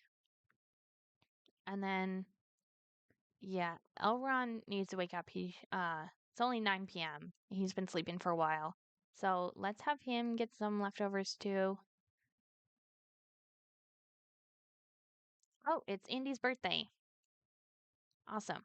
and then yeah, Elron needs to wake up. It's only 9 p.m. He's been sleeping for a while, so let's have him get some leftovers too. Oh, it's Indy's birthday. Awesome.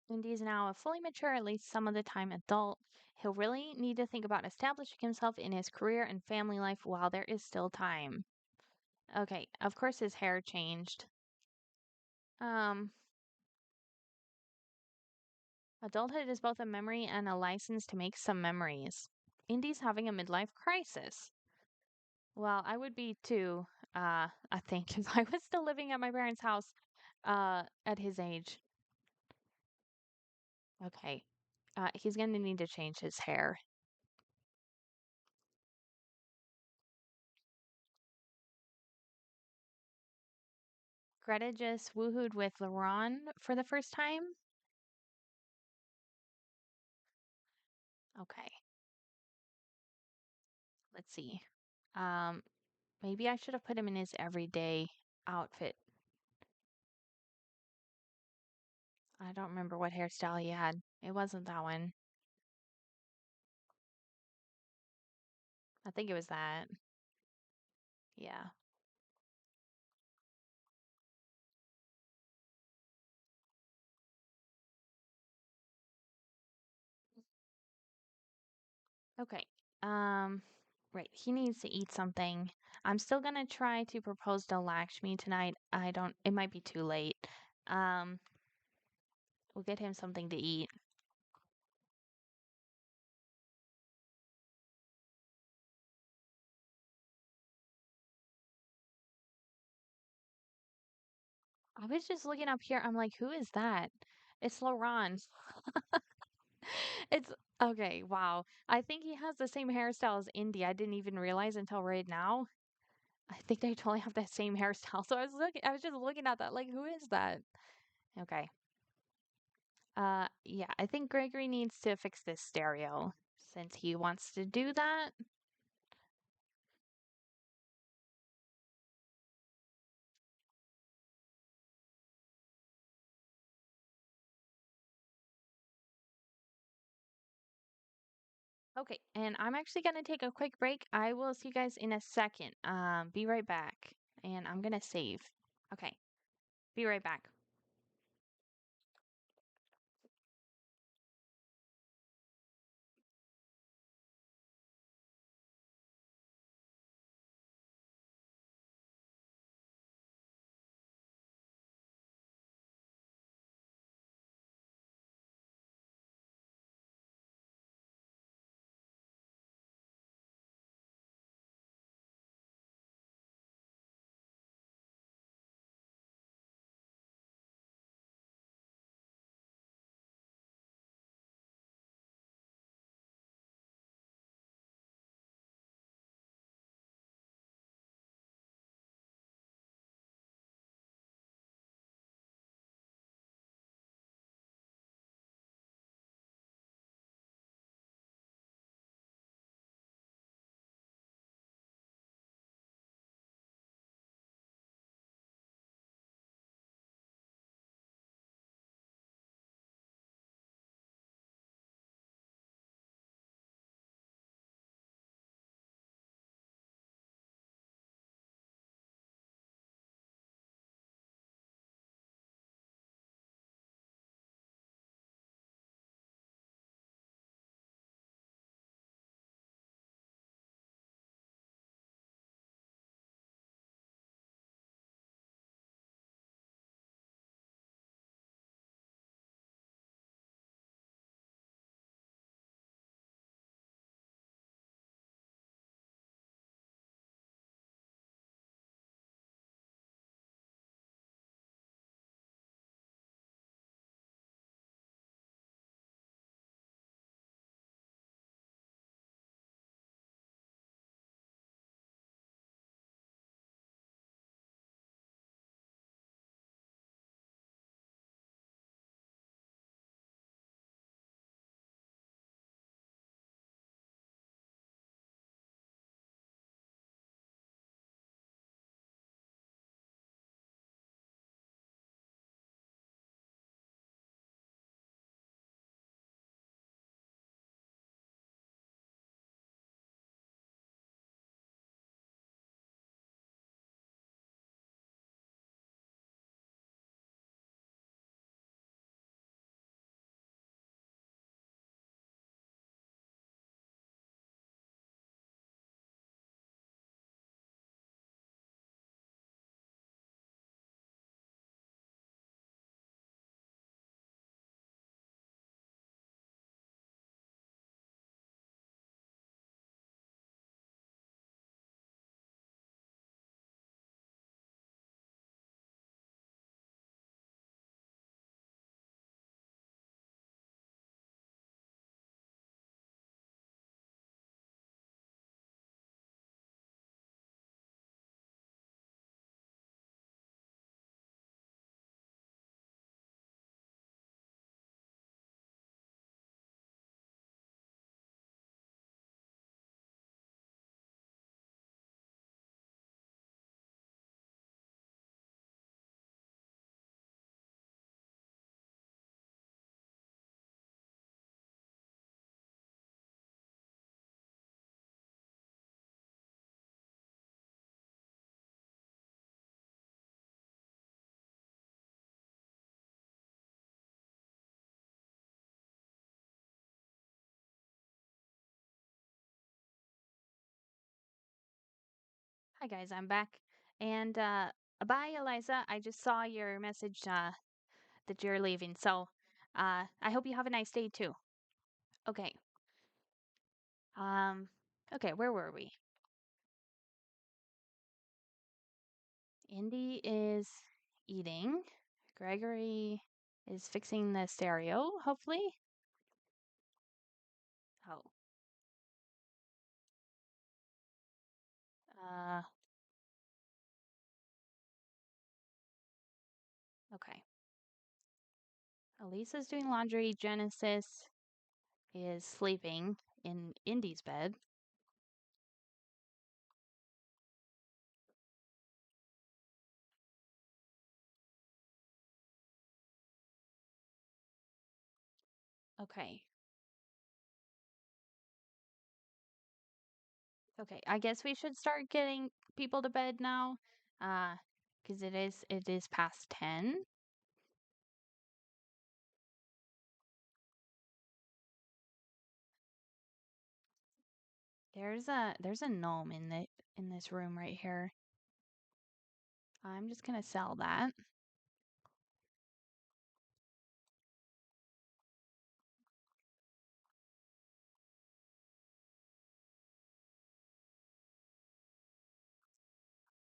Indy's now a fully mature, at least some of the time adult. He'll really need to think about establishing himself in his career and family life while there is still time. Okay, of course his hair changed. Um, Adulthood is both a memory and a license to make some memories. Indy's having a midlife crisis. Well, I would be too, I think, if I was still living at my parents' house, at his age. Okay. He's gonna need to change his hair. Greta just woohooed with Laron for the first time. Okay, let's see. Um, Maybe I should have put him in his everyday outfit. I don't remember what hairstyle he had. It wasn't that one. I think it was that. Yeah. Okay. Um, right. He needs to eat something. I'm still gonna try to propose to Lakshmi tonight. It might be too late. Um, We'll get him something to eat. I was just looking up here. I'm like, who is that? It's Laurent. It's okay. Wow. I think he has the same hairstyle as Indy. I didn't even realize until right now. I think they totally have the same hairstyle. So I was just looking at that, like, who is that? Okay. Yeah, I think Gregory needs to fix this stereo since he wants to do that. Okay, and I'm actually gonna take a quick break. I will see you guys in a second. Be right back. And I'm gonna save. Okay, be right back. Hi guys, I'm back. And bye, Eliza. I just saw your message that you're leaving. So I hope you have a nice day too. Okay. Um, okay, where were we? Indy is eating. Gregory is fixing the stereo, hopefully. Oh, uh, okay. Elisa's doing laundry. Genesis is sleeping in Indy's bed. Okay. Okay. I guess we should start getting people to bed now. Because it is past 10. There's a gnome in this room right here. I'm just gonna sell that.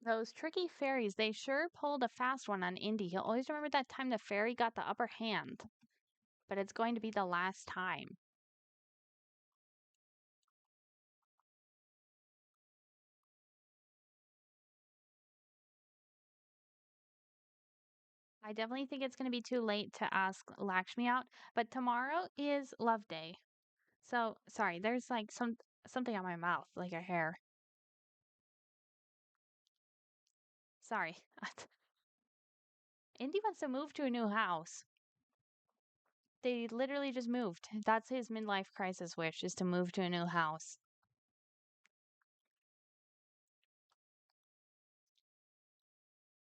Those tricky fairies, they sure pulled a fast one on Indy. He'll always remember that time the fairy got the upper hand, but it's going to be the last time. I definitely think it's going to be too late to ask Lakshmi out, but tomorrow is Love Day. So, sorry, there's like something on my mouth, like a hair. Sorry. Indy wants to move to a new house. They literally just moved. That's his midlife crisis wish, is to move to a new house.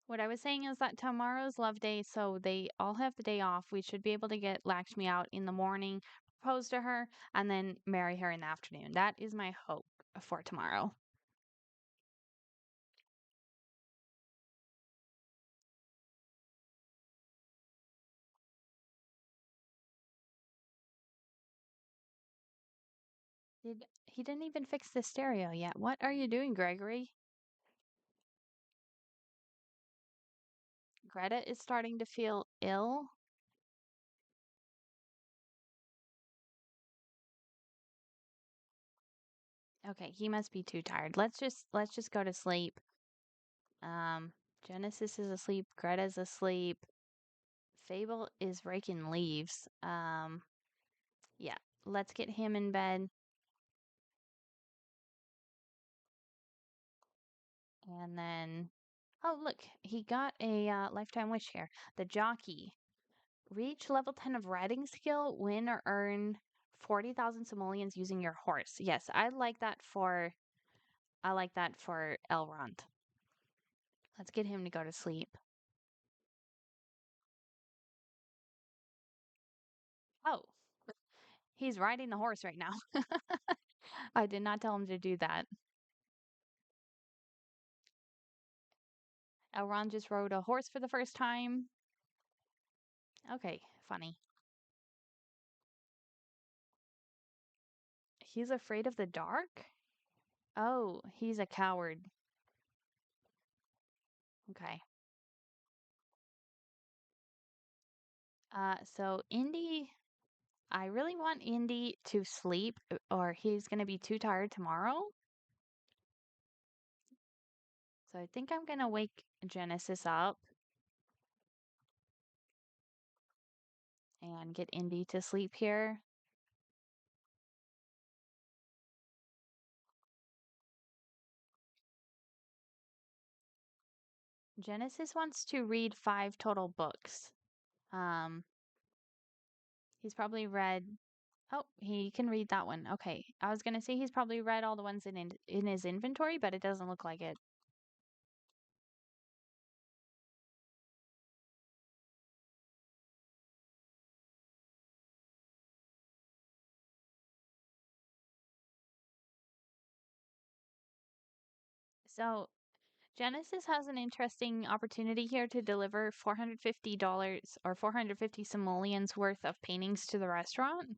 What I was saying is that tomorrow's Love Day, so they all have the day off. We should be able to get Lakshmi out in the morning, propose to her, and then marry her in the afternoon. That is my hope for tomorrow. He didn't even fix the stereo yet. What are you doing, Gregory? Greta is starting to feel ill. Okay, he must be too tired. Let's just go to sleep. Um, Genesis is asleep. Greta's asleep. Fable is raking leaves. Yeah, let's get him in bed. And then, oh, look, he got a lifetime wish here. The jockey. Reach level 10 of riding skill, win or earn 40,000 simoleons using your horse. Yes, I like that for Elrond. Let's get him to go to sleep. Oh, he's riding the horse right now. I did not tell him to do that. Elrond just rode a horse for the first time. Okay, funny. He's afraid of the dark? Oh, he's a coward. Okay. So Indy, I really want Indy to sleep or he's going to be too tired tomorrow. So I think I'm going to wake Genesis up and get Indy to sleep here. Genesis wants to read 5 total books. Um, he's probably read. Oh, he can read that one. Okay. I was gonna say he's probably read all the ones in his inventory, but it doesn't look like it. So Genesis has an interesting opportunity here to deliver $450 or 450 simoleons worth of paintings to the restaurant.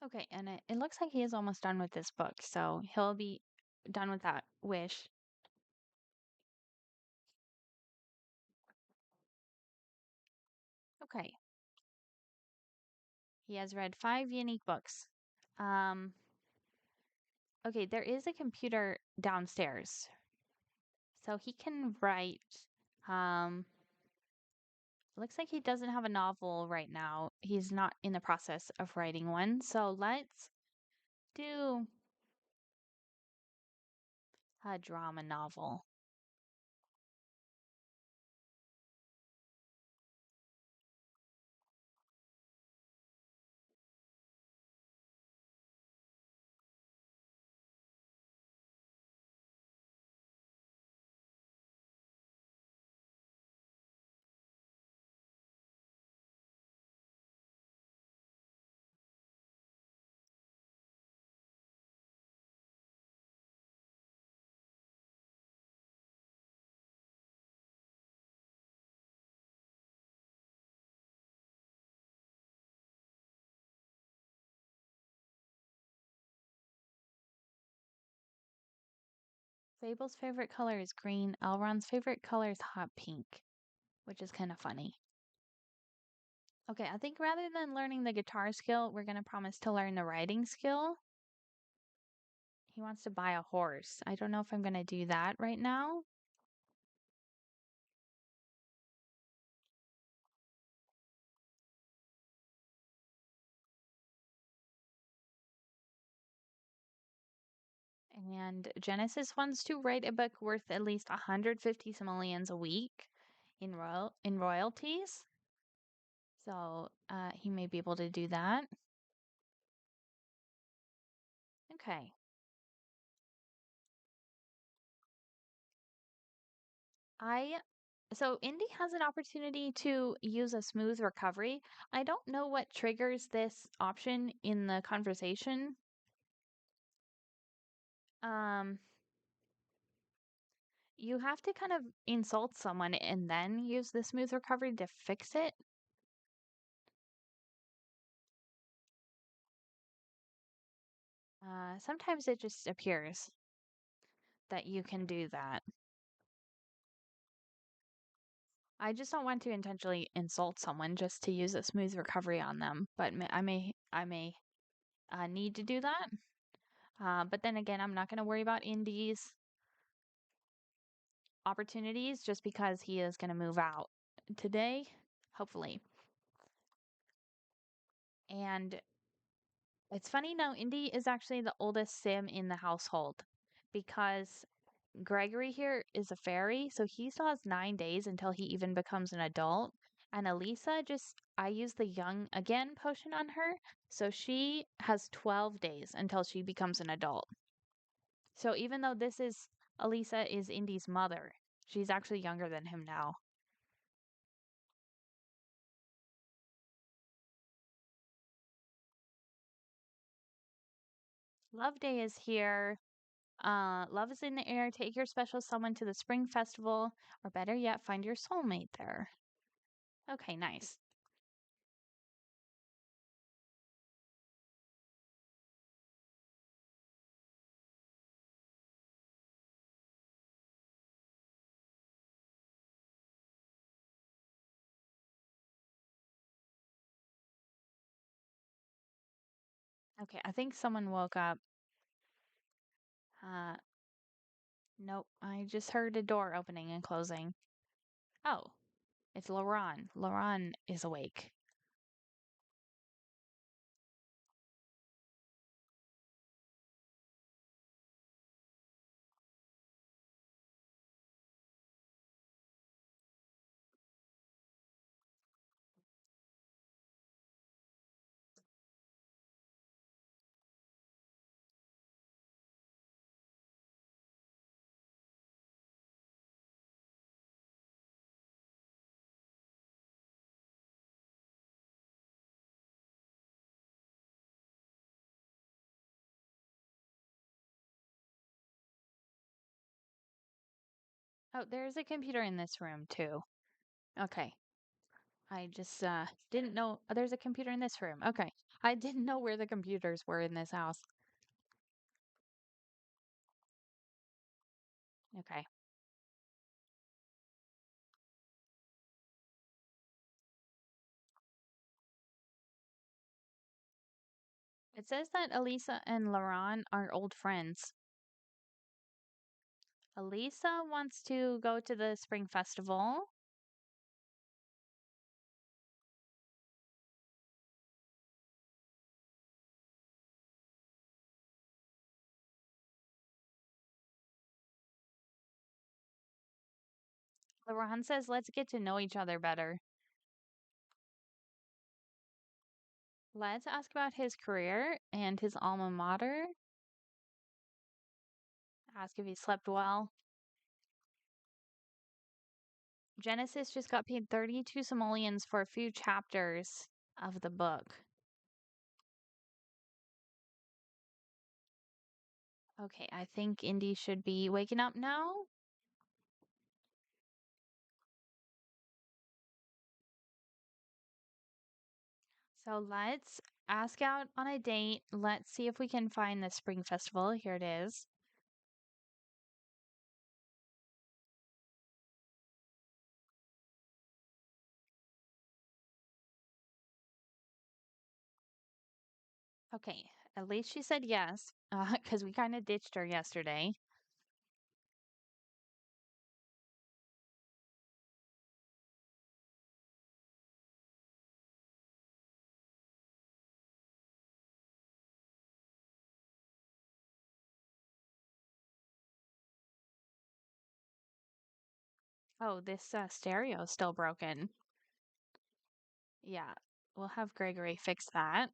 Okay, and it looks like he is almost done with this book, so he'll be done with that wish. Okay, he has read 5 unique books. Um, okay, there is a computer downstairs, so he can write. Um, Looks like he doesn't have a novel right now. He's not in the process of writing one, so let's do a drama novel. Fable's favorite color is green. Elrond's favorite color is hot pink, which is kind of funny. Okay, I think rather than learning the guitar skill, we're going to promise to learn the riding skill. He wants to buy a horse. I don't know if I'm going to do that right now. And Genesis wants to write a book worth at least 150 simoleons a week in royalties. So he may be able to do that. Okay. I so Indy has an opportunity to use a smooth recovery. I don't know what triggers this option in the conversation. Um, you have to kind of insult someone and then use the smooth recovery to fix it. Sometimes it just appears that you can do that. I just don't want to intentionally insult someone just to use a smooth recovery on them, but I may need to do that. But then again, I'm not going to worry about Indy's opportunities just because he is going to move out today, hopefully. And it's funny now, Indy is actually the oldest Sim in the household because Gregory here is a fairy, so he still has 9 days until he even becomes an adult. And Elisa I used the young again potion on her, so she has 12 days until she becomes an adult. So even though Elisa is Indy's mother, she's actually younger than him now. Love Day is here. Love is in the air. Take your special someone to the spring festival, or better yet, find your soulmate there. Okay, nice. Okay, I think someone woke up. Uh, nope, I just heard a door opening and closing. Oh, it's Lauren. Lauren is awake. Oh, there's a computer in this room too. Okay. I just didn't know there's a computer in this room. Okay. I didn't know where the computers were in this house. Okay. It says that Elisa and Laurent are old friends. Elisa wants to go to the spring festival. Laurent says, let's get to know each other better. Let's ask about his career and his alma mater. Ask if he slept well. Genesis just got paid 32 simoleons for a few chapters of the book. Okay, I think Indy should be waking up now. So let's ask out on a date. Let's see if we can find the spring festival. Here it is. Okay, at least she said yes, because we kind of ditched her yesterday. Oh, this stereo is still broken. Yeah, we'll have Gregory fix that.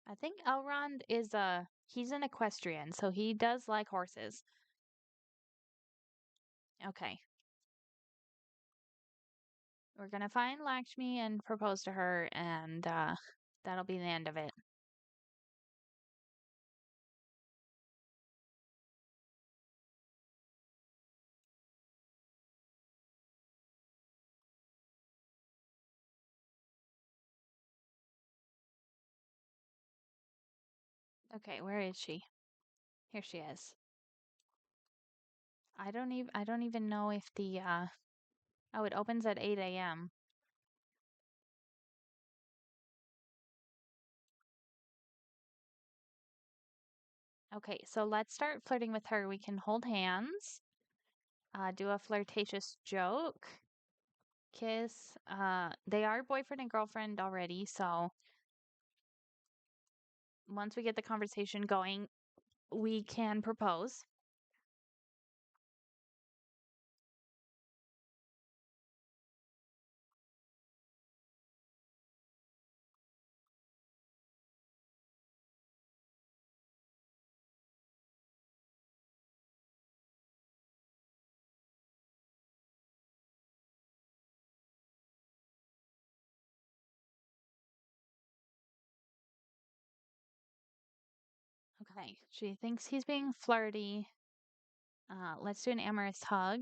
I think Elrond is he's an equestrian, so he does like horses. Okay. We're gonna find Lakshmi and propose to her, and that'll be the end of it. Okay, where is she? Here she is. I don't even know if the oh, it opens at 8 a.m. Okay, so let's start flirting with her. We can hold hands, do a flirtatious joke, kiss. They are boyfriend and girlfriend already, so once we get the conversation going, we can propose. Okay, she thinks he's being flirty. Let's do an amorous hug.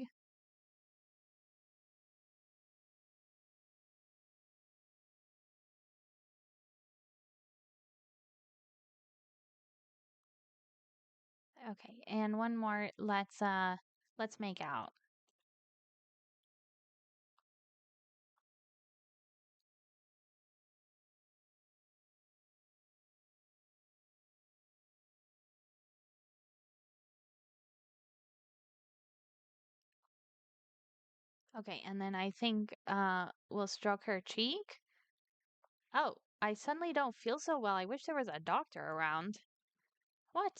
Okay, and one more. Let's make out. Okay, and then I think we'll stroke her cheek. Oh, I suddenly don't feel so well. I wish there was a doctor around. What?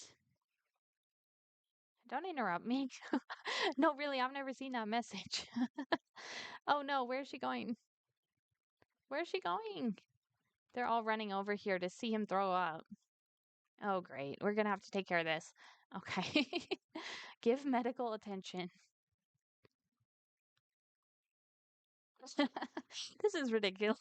Don't interrupt me. No, really, I've never seen that message. Oh no, where's she going? Where's she going? They're all running over here to see him throw up. Oh, great. We're gonna have to take care of this. Okay. Give medical attention. This is ridiculous.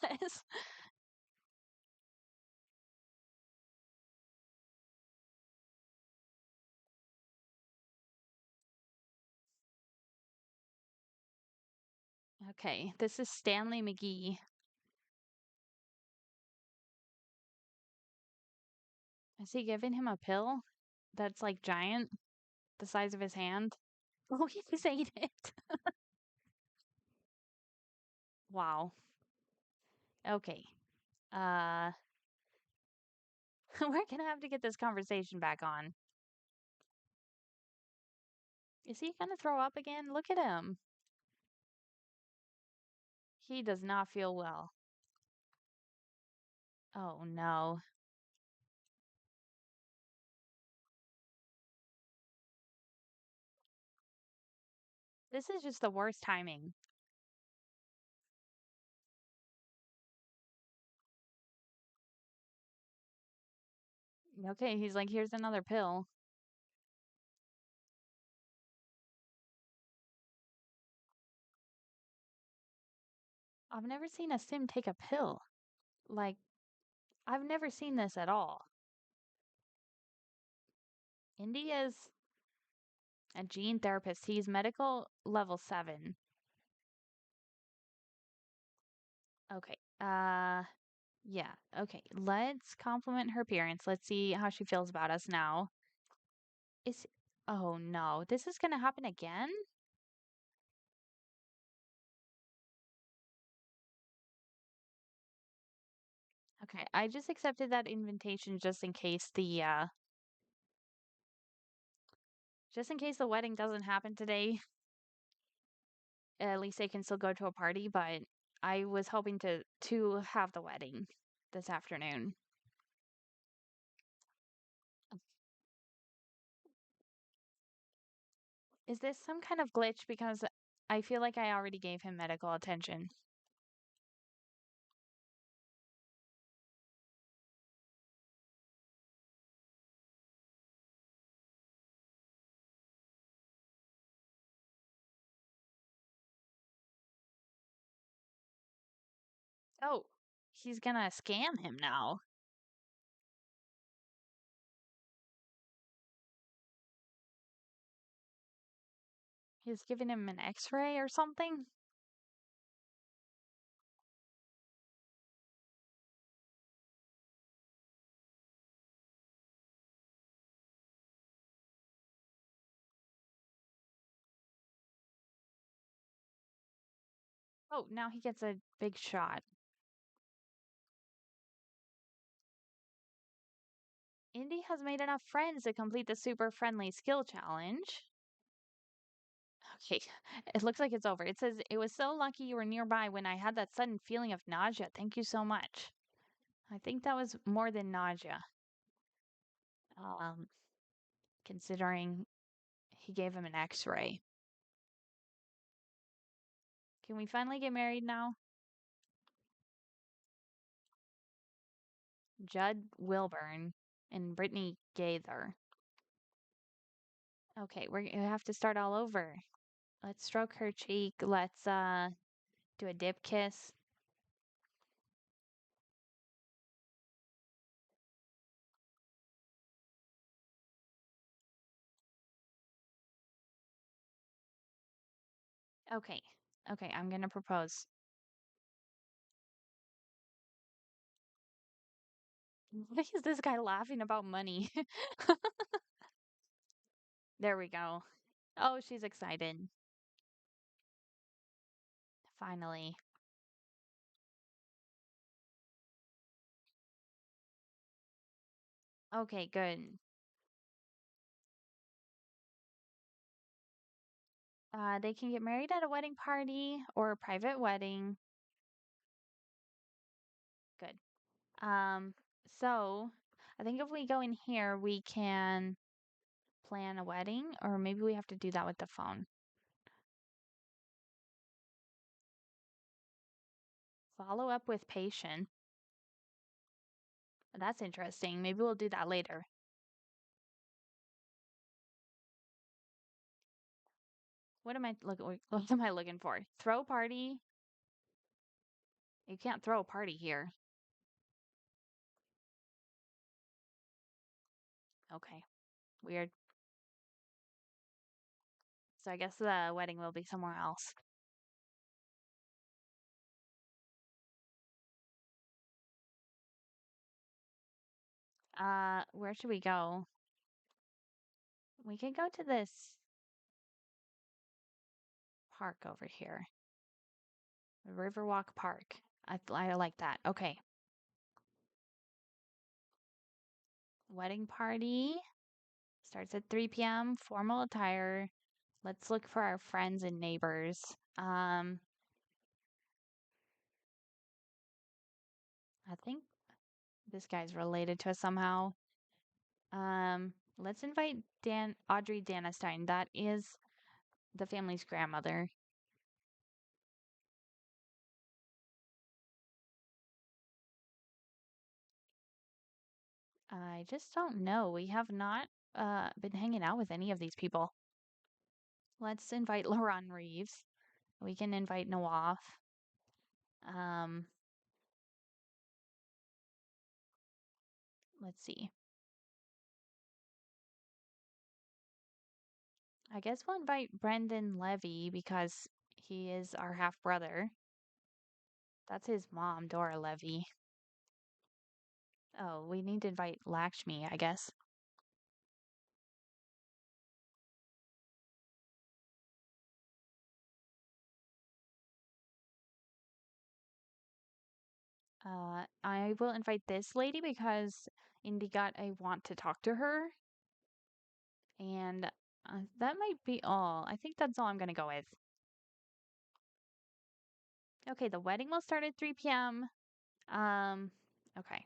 Okay, this is Stanley McGee. Is he giving him a pill that's like giant, the size of his hand? Oh, he just ate it. Wow. Okay. Uh, we're gonna have to get this conversation back on. Is he gonna throw up again? Look at him. He does not feel well. Oh no. This is just the worst timing. Okay, he's like, here's another pill. I've never seen a sim take a pill. Like, I've never seen this at all. Indy is a gene therapist. He's medical level 7. Okay. Yeah. Okay. Let's compliment her appearance. Let's see how she feels about us now. Is Oh no, this is gonna happen again? Okay, I just accepted that invitation just in case the wedding doesn't happen today. At least they can still go to a party, but I was hoping to have the wedding this afternoon. Is this some kind of glitch because I feel like I already gave him medical attention? Oh, he's gonna scam him now. He's giving him an x-ray or something? Oh, now he gets a big shot. Indy has made enough friends to complete the super friendly skill challenge. Okay, it looks like it's over. It says, it was so lucky you were nearby when I had that sudden feeling of nausea. Thank you so much. I think that was more than nausea, um, considering he gave him an x-ray. Can we finally get married now? Judd Wilburn and Brittany Gaither. Okay, we're gonna have to start all over. Let's stroke her cheek. Let's do a dip kiss. Okay. Okay, I'm gonna propose. Why is this guy laughing about money? There we go. Oh, she's excited. Finally. Okay, good. They can get married at a wedding party or a private wedding. Good. Um, so I think if we go in here, we can plan a wedding, or maybe we have to do that with the phone. Follow up with patient. That's interesting. Maybe we'll do that later. What am I looking for? Throw party? You can't throw a party here. Okay. Weird. So I guess the wedding will be somewhere else. Where should we go? We could go to this park over here. Riverwalk Park. I like that. Okay. Wedding party starts at 3 p.m. Formal attire. Let's look for our friends and neighbors. I think this guy's related to us somehow. Let's invite Audrey Danastein. That is the family's grandmother. I just don't know. We have not been hanging out with any of these people. Let's invite Laurent Reeves. We can invite Nawaf. Um, let's see. I guess we'll invite Brendan Levy because he is our half brother. That's his mom, Dora Levy. Oh, we need to invite Lakshmi, I guess. I will invite this lady because Indy got a want to talk to her, and that might be all. I think that's all I'm gonna go with. Okay, the wedding will start at 3 p.m. Um, okay.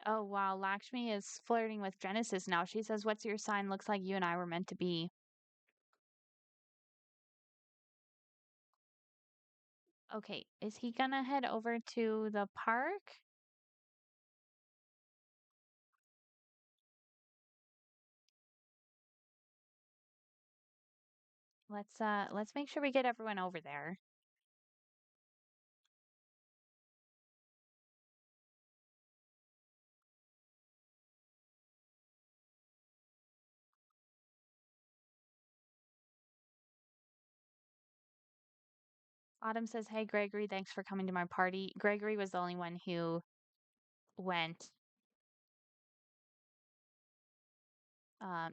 Oh, wow. Lakshmi is flirting with Genesis now. She says, "What's your sign? Looks like you and I were meant to be." Okay, is he gonna head over to the park? Let's make sure we get everyone over there. Autumn says, "Hey, Gregory, thanks for coming to my party." Gregory was the only one who went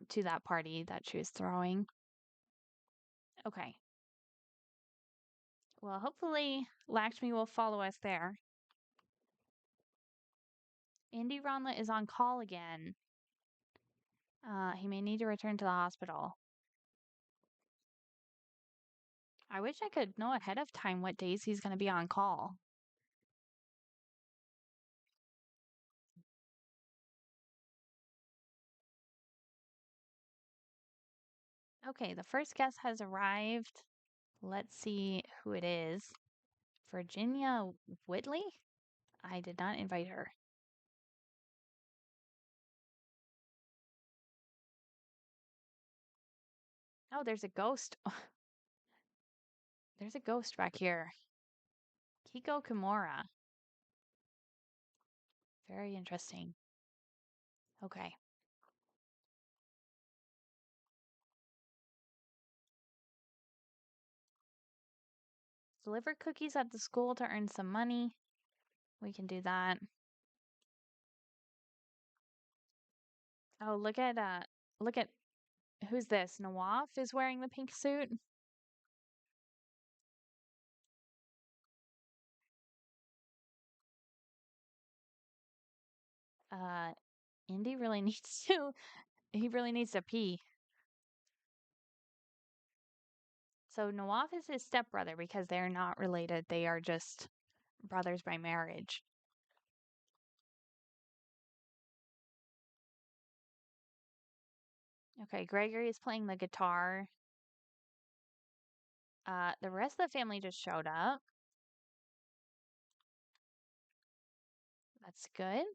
to that party that she was throwing. Okay. Well, hopefully Lakshmi will follow us there. Indy Ronlet is on call again. He may need to return to the hospital. I wish I could know ahead of time what days he's going to be on call. Okay, the first guest has arrived. Let's see who it is. Virginia Whitley? I did not invite her. Oh, there's a ghost. There's a ghost back here. Kiko Kimura. Very interesting. Okay. Deliver cookies at the school to earn some money. We can do that. Oh, look at who's this? Nawaf is wearing the pink suit. Uh, Indy really needs to he really needs to pee. So Nawaf is his stepbrother because they're not related. They are just brothers by marriage. Okay, Gregory is playing the guitar. The rest of the family just showed up. That's good.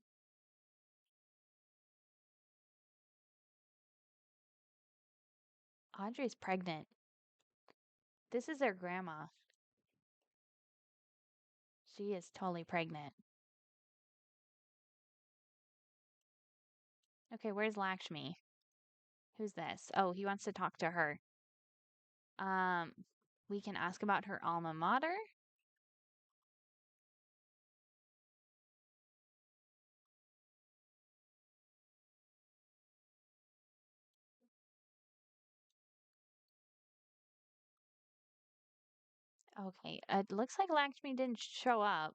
Audrey's pregnant. This is their grandma. She is totally pregnant. Okay, where's Lakshmi? Who's this? Oh, he wants to talk to her. Um, we can ask about her alma mater. Okay, it looks like Lakshmi didn't show up.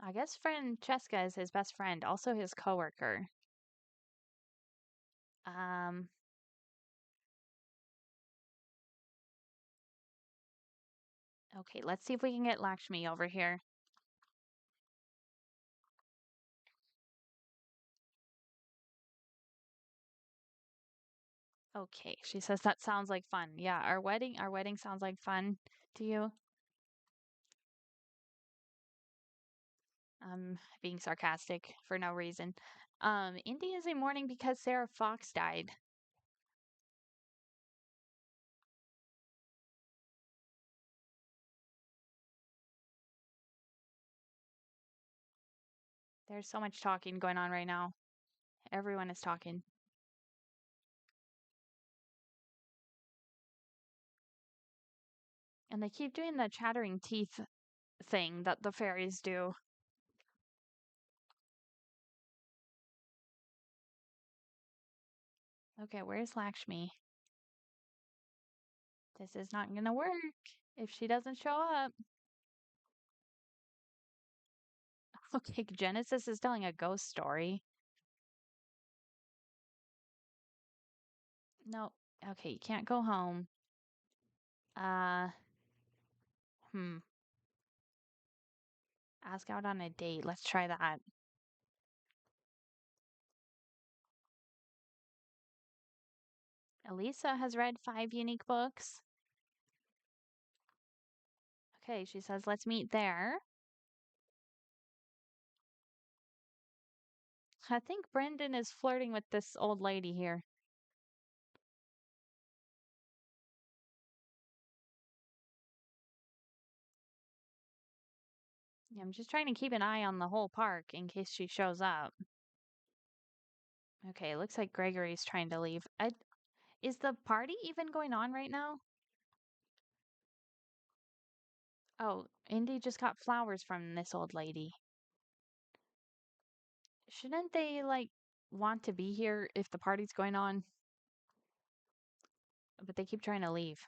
I guess Francesca is his best friend, also his coworker. Um, okay, let's see if we can get Lakshmi over here. Okay, she says that sounds like fun. Yeah, our wedding sounds like fun to you. Being sarcastic for no reason. Indy is in mourning because Sarah Fox died. There's so much talking going on right now. Everyone is talking. And they keep doing the chattering teeth thing that the fairies do. Okay, where's Lakshmi? This is not gonna work if she doesn't show up. Okay, Genesis is telling a ghost story. No. Okay, you can't go home. Uh, hmm. Ask out on a date. Let's try that. Elisa has read 5 unique books. Okay, she says, let's meet there. I think Brendan is flirting with this old lady here. Yeah, I'm just trying to keep an eye on the whole park in case she shows up. Okay, it looks like Gregory's trying to leave. Is the party even going on right now? Oh, Indy just got flowers from this old lady. Shouldn't they, like, want to be here if the party's going on? But they keep trying to leave.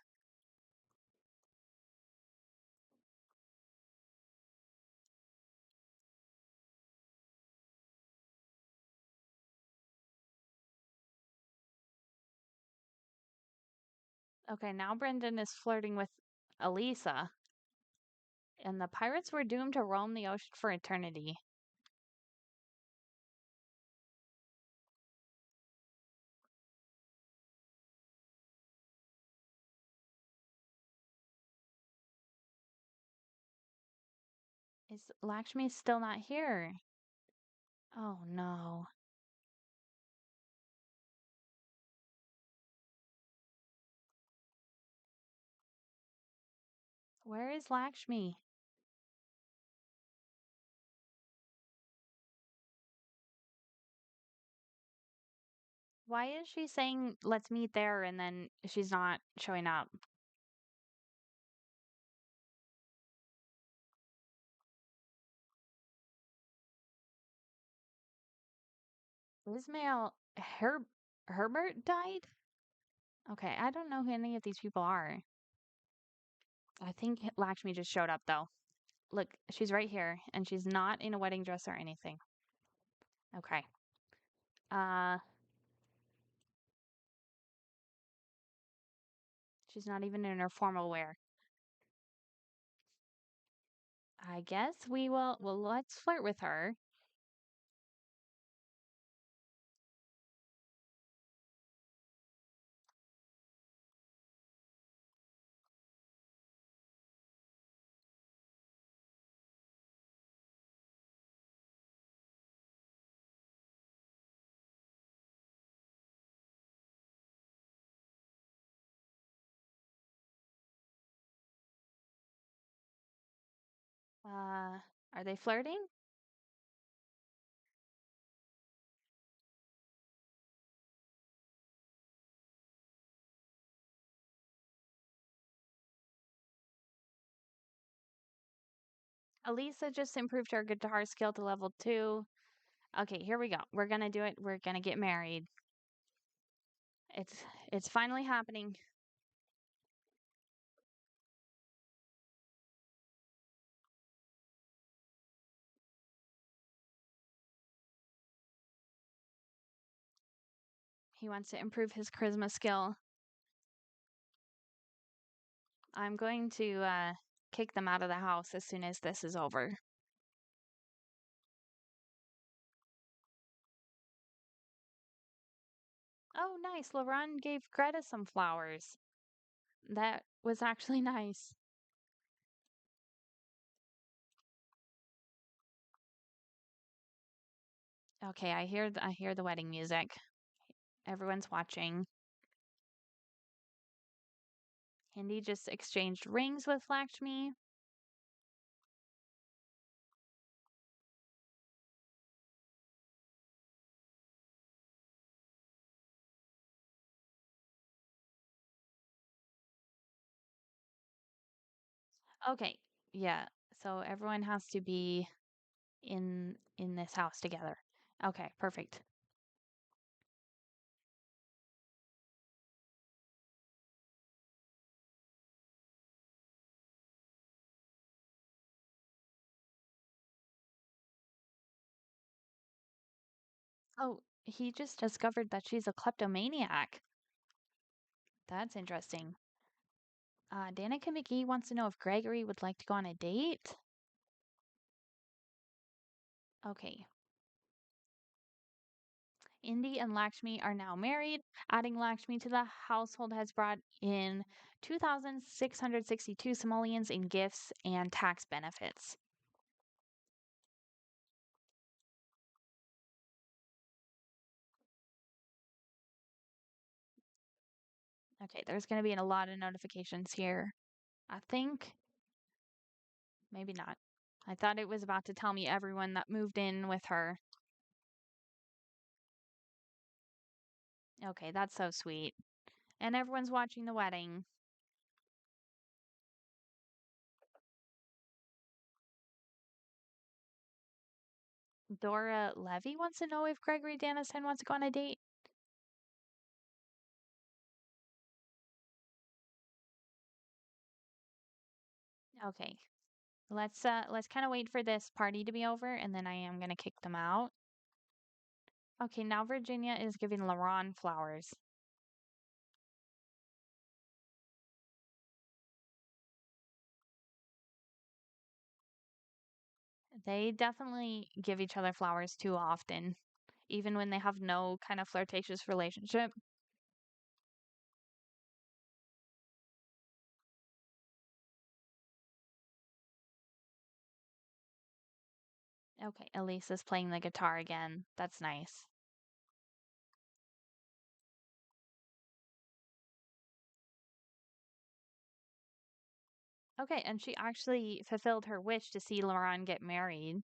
Okay, now Brendan is flirting with Elisa, and the pirates were doomed to roam the ocean for eternity. Is Lakshmi still not here? Oh no. Where is Lakshmi? Why is she saying let's meet there and then she's not showing up? Ismail Herbert died? Okay, I don't know who any of these people are. I think Lakshmi just showed up though. Look, she's right here and she's not in a wedding dress or anything. Okay. Uh, she's not even in her formal wear. I guess we will, well, let's flirt with her. Uh, are they flirting? Elisa just improved her guitar skill to level 2. Okay, here we go. We're gonna do it. We're gonna get married. It's it's finally happening. He wants to improve his charisma skill. I'm going to kick them out of the house as soon as this is over. Oh, nice. LaRon gave Greta some flowers. That was actually nice. Okay, I hear the wedding music. Everyone's watching. Indy just exchanged rings with Lakshmi. Okay, yeah. So everyone has to be in this house together. Okay, perfect. Oh, he just discovered that she's a kleptomaniac. That's interesting. Danica McGee wants to know if Gregory would like to go on a date. Okay. Indy and Lakshmi are now married. Adding Lakshmi to the household has brought in 2,662 simoleons in gifts and tax benefits. Okay, there's going to be a lot of notifications here. I think maybe not. I thought it was about to tell me everyone that moved in with her. Okay, that's so sweet. And everyone's watching the wedding. Dora Levy wants to know if Gregory Danastein wants to go on a date. Okay. Let's kind of wait for this party to be over and then I am going to kick them out. Okay, now Virginia is giving LaRon flowers. They definitely give each other flowers too often, even when they have no kind of flirtatious relationship. Okay, Elise is playing the guitar again. That's nice. Okay, and she actually fulfilled her wish to see Lauren get married.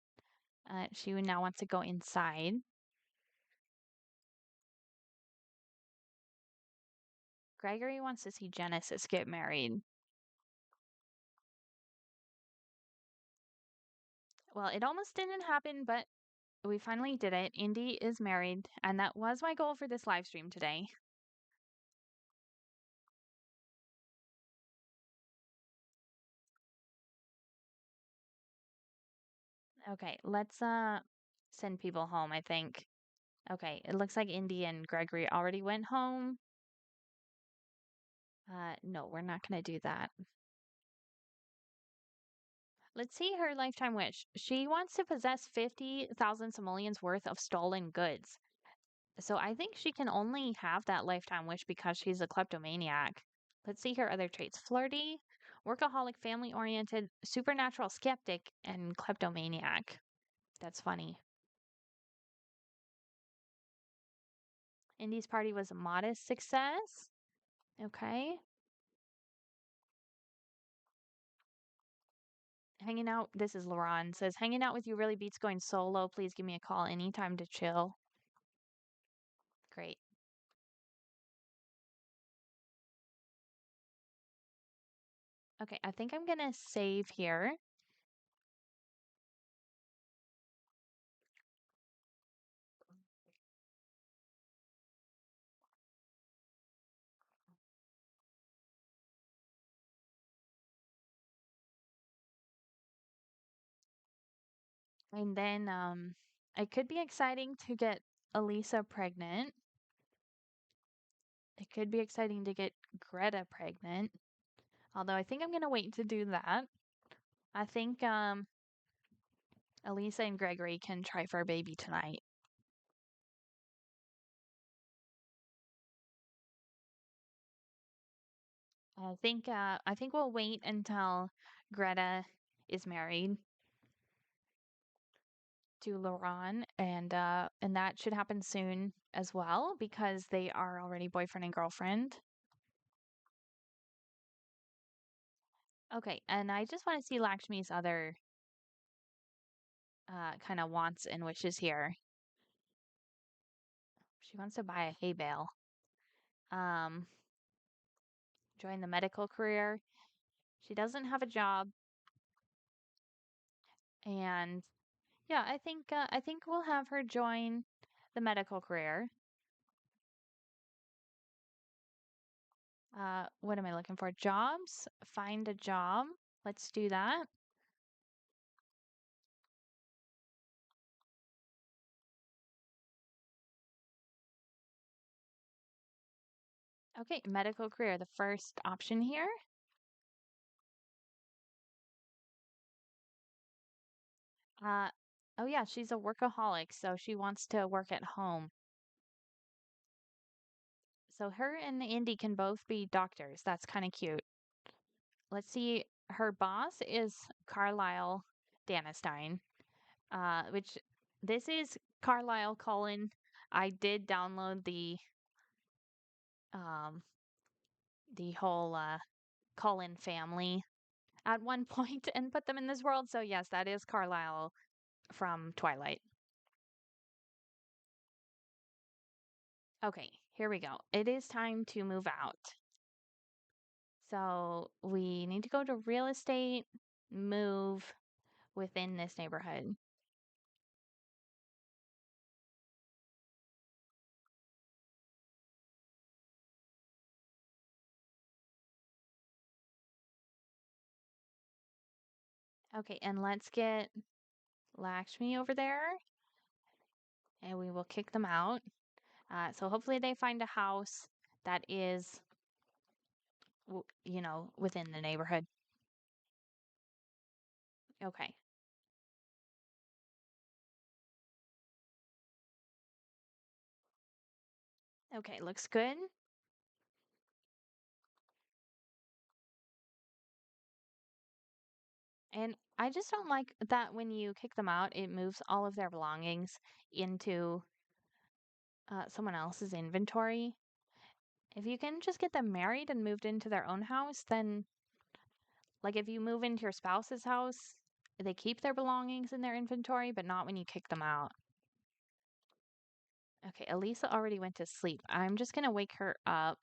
She now wants to go inside. Gregory wants to see Genesis get married. Well, it almost didn't happen, but we finally did it. Indy is married, and that was my goal for this live stream today. Okay, let's send people home, I think. Okay, it looks like Indy and Gregory already went home. No, we're not gonna do that. Let's see her lifetime wish. She wants to possess 50,000 simoleons worth of stolen goods. So I think she can only have that lifetime wish because she's a kleptomaniac. Let's see her other traits: flirty, workaholic, family oriented, supernatural skeptic, and kleptomaniac. That's funny. Indy's party was a modest success. Okay. Hanging out, this is Lauren, says, hanging out with you really beats going solo. Please give me a call anytime to chill. Great. Okay, I think I'm gonna save here. And then it could be exciting to get Elisa pregnant. It could be exciting to get Greta pregnant. Although I think I'm gonna wait to do that. I think Elisa and Gregory can try for a baby tonight. I think we'll wait until Greta is married to Laurent, and that should happen soon as well because they are already boyfriend and girlfriend. Okay, and I just want to see Lakshmi's other kind of wants and wishes here. She wants to buy a hay bale. Um, join the medical career. She doesn't have a job, and yeah, I think we'll have her join the medical career. What am I looking for? Jobs. Find a job. Let's do that. Okay, medical career, the first option here. Uh, oh yeah, she's a workaholic, so she wants to work at home. So her and Indy can both be doctors. That's kind of cute. Let's see. Her boss is Carlisle Danastein, which this is Carlisle Cullen. I did download um the whole Cullen family at one point and put them in this world. So yes, that is Carlisle from Twilight. Okay, here we go. It is time to move out. So we need to go to real estate, move within this neighborhood. Okay, and let's get Lakshmi over there and we will kick them out. So hopefully they find a house that is, within the neighborhood. Okay. Okay, looks good. And I just don't like that when you kick them out, it moves all of their belongings into someone else's inventory. If you can just get them married and moved into their own house, then, like, if you move into your spouse's house, they keep their belongings in their inventory, but not when you kick them out. Okay, Elisa already went to sleep. I'm just gonna wake her up.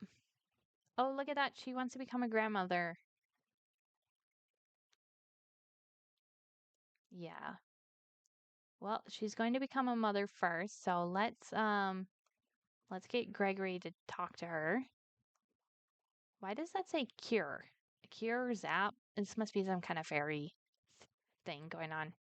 Oh, look at that. She wants to become a grandmother. Yeah. Well, she's going to become a mother first, so let's get Gregory to talk to her. Why does that say cure? Cure zap? This must be some kind of fairy thing going on.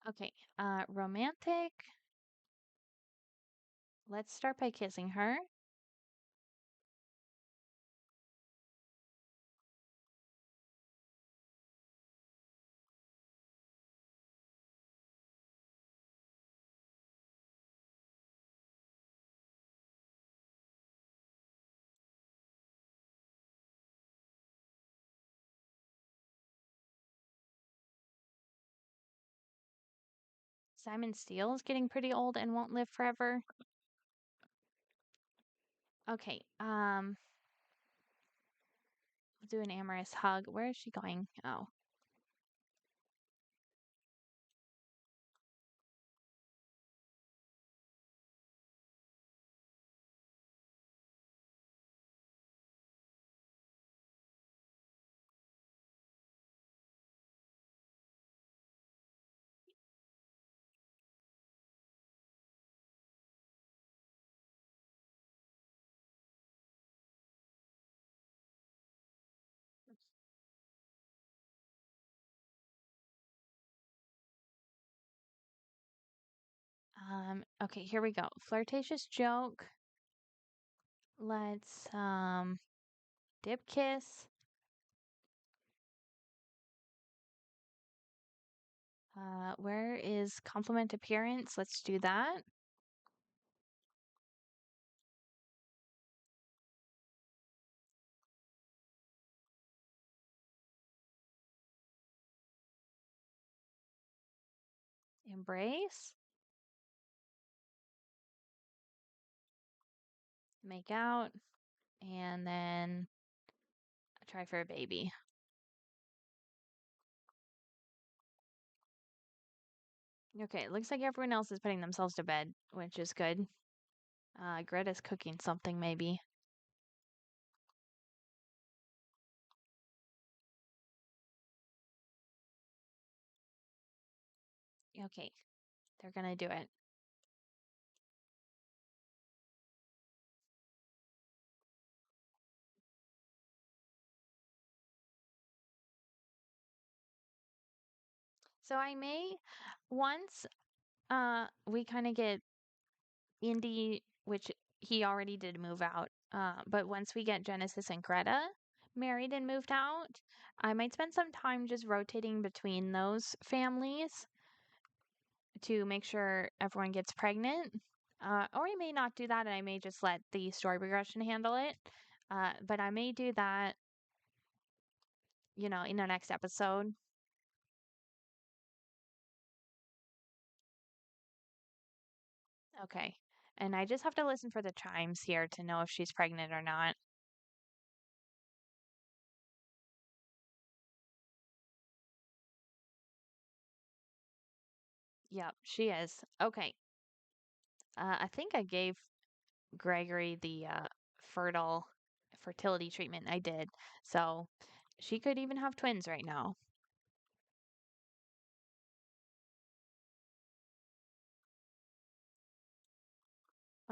Okay, romantic. Let's start by kissing her. Simon Steele is getting pretty old and won't live forever. Okay, we'll do an amorous hug. Where is she going? Oh, Okay, here we go. Flirtatious joke. Let's dip kiss. Where is compliment appearance? Let's do that. Embrace. Make out. And then try for a baby. Okay, it looks like everyone else is putting themselves to bed, which is good. Greta's cooking something, maybe. Okay, they're gonna do it. So I may, once we kind of get Indy, which he already did move out, but once we get Genesis and Greta married and moved out, I might spend some time just rotating between those families to make sure everyone gets pregnant. Or I may not do that and I may just let the story progression handle it. But I may do that, in the next episode. Okay. And I just have to listen for the chimes here to know if she's pregnant or not. Yep, she is. Okay. I think I gave Gregory the fertile fertility treatment. I did. So she could even have twins right now.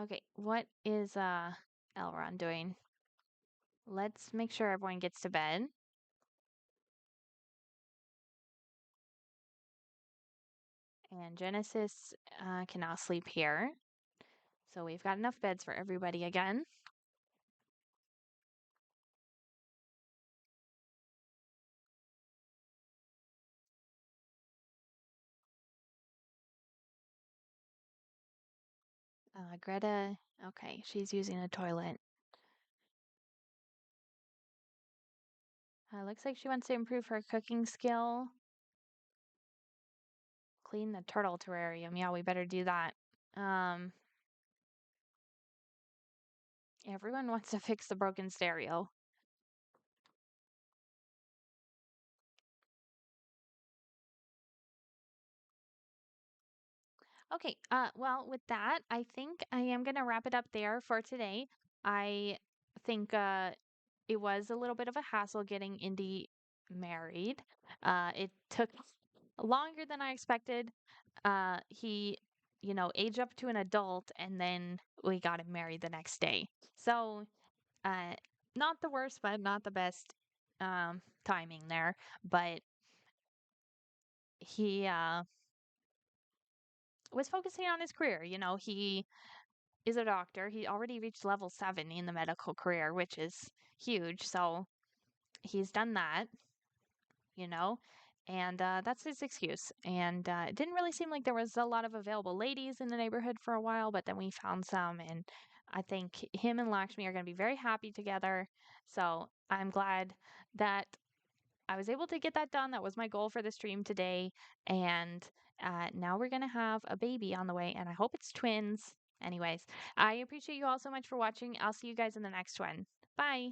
Okay, what is Elron doing? Let's make sure everyone gets to bed. And Genesis cannot sleep here. So we've got enough beds for everybody again. Greta, okay, she's using a toilet. Looks like she wants to improve her cooking skill. Clean the turtle terrarium. Yeah, we better do that. Um, Everyone wants to fix the broken stereo. Okay, well, with that, I think I am going to wrap it up there for today. I think it was a little bit of a hassle getting Indy married. It took longer than I expected. He, aged up to an adult, and then we got him married the next day. So, uh, not the worst, but not the best timing there. But he was focusing on his career. He is a doctor. He already reached level 7 in the medical career, which is huge. So he's done that, you know, and that's his excuse. And it didn't really seem like there was a lot of available ladies in the neighborhood for a while, but then we found some, and I think him and Lakshmi are going to be very happy together. So I'm glad that I was able to get that done. That was my goal for the stream today. And now we're going to have a baby on the way, and I hope it's twins. Anyways, I appreciate you all so much for watching. I'll see you guys in the next one. Bye.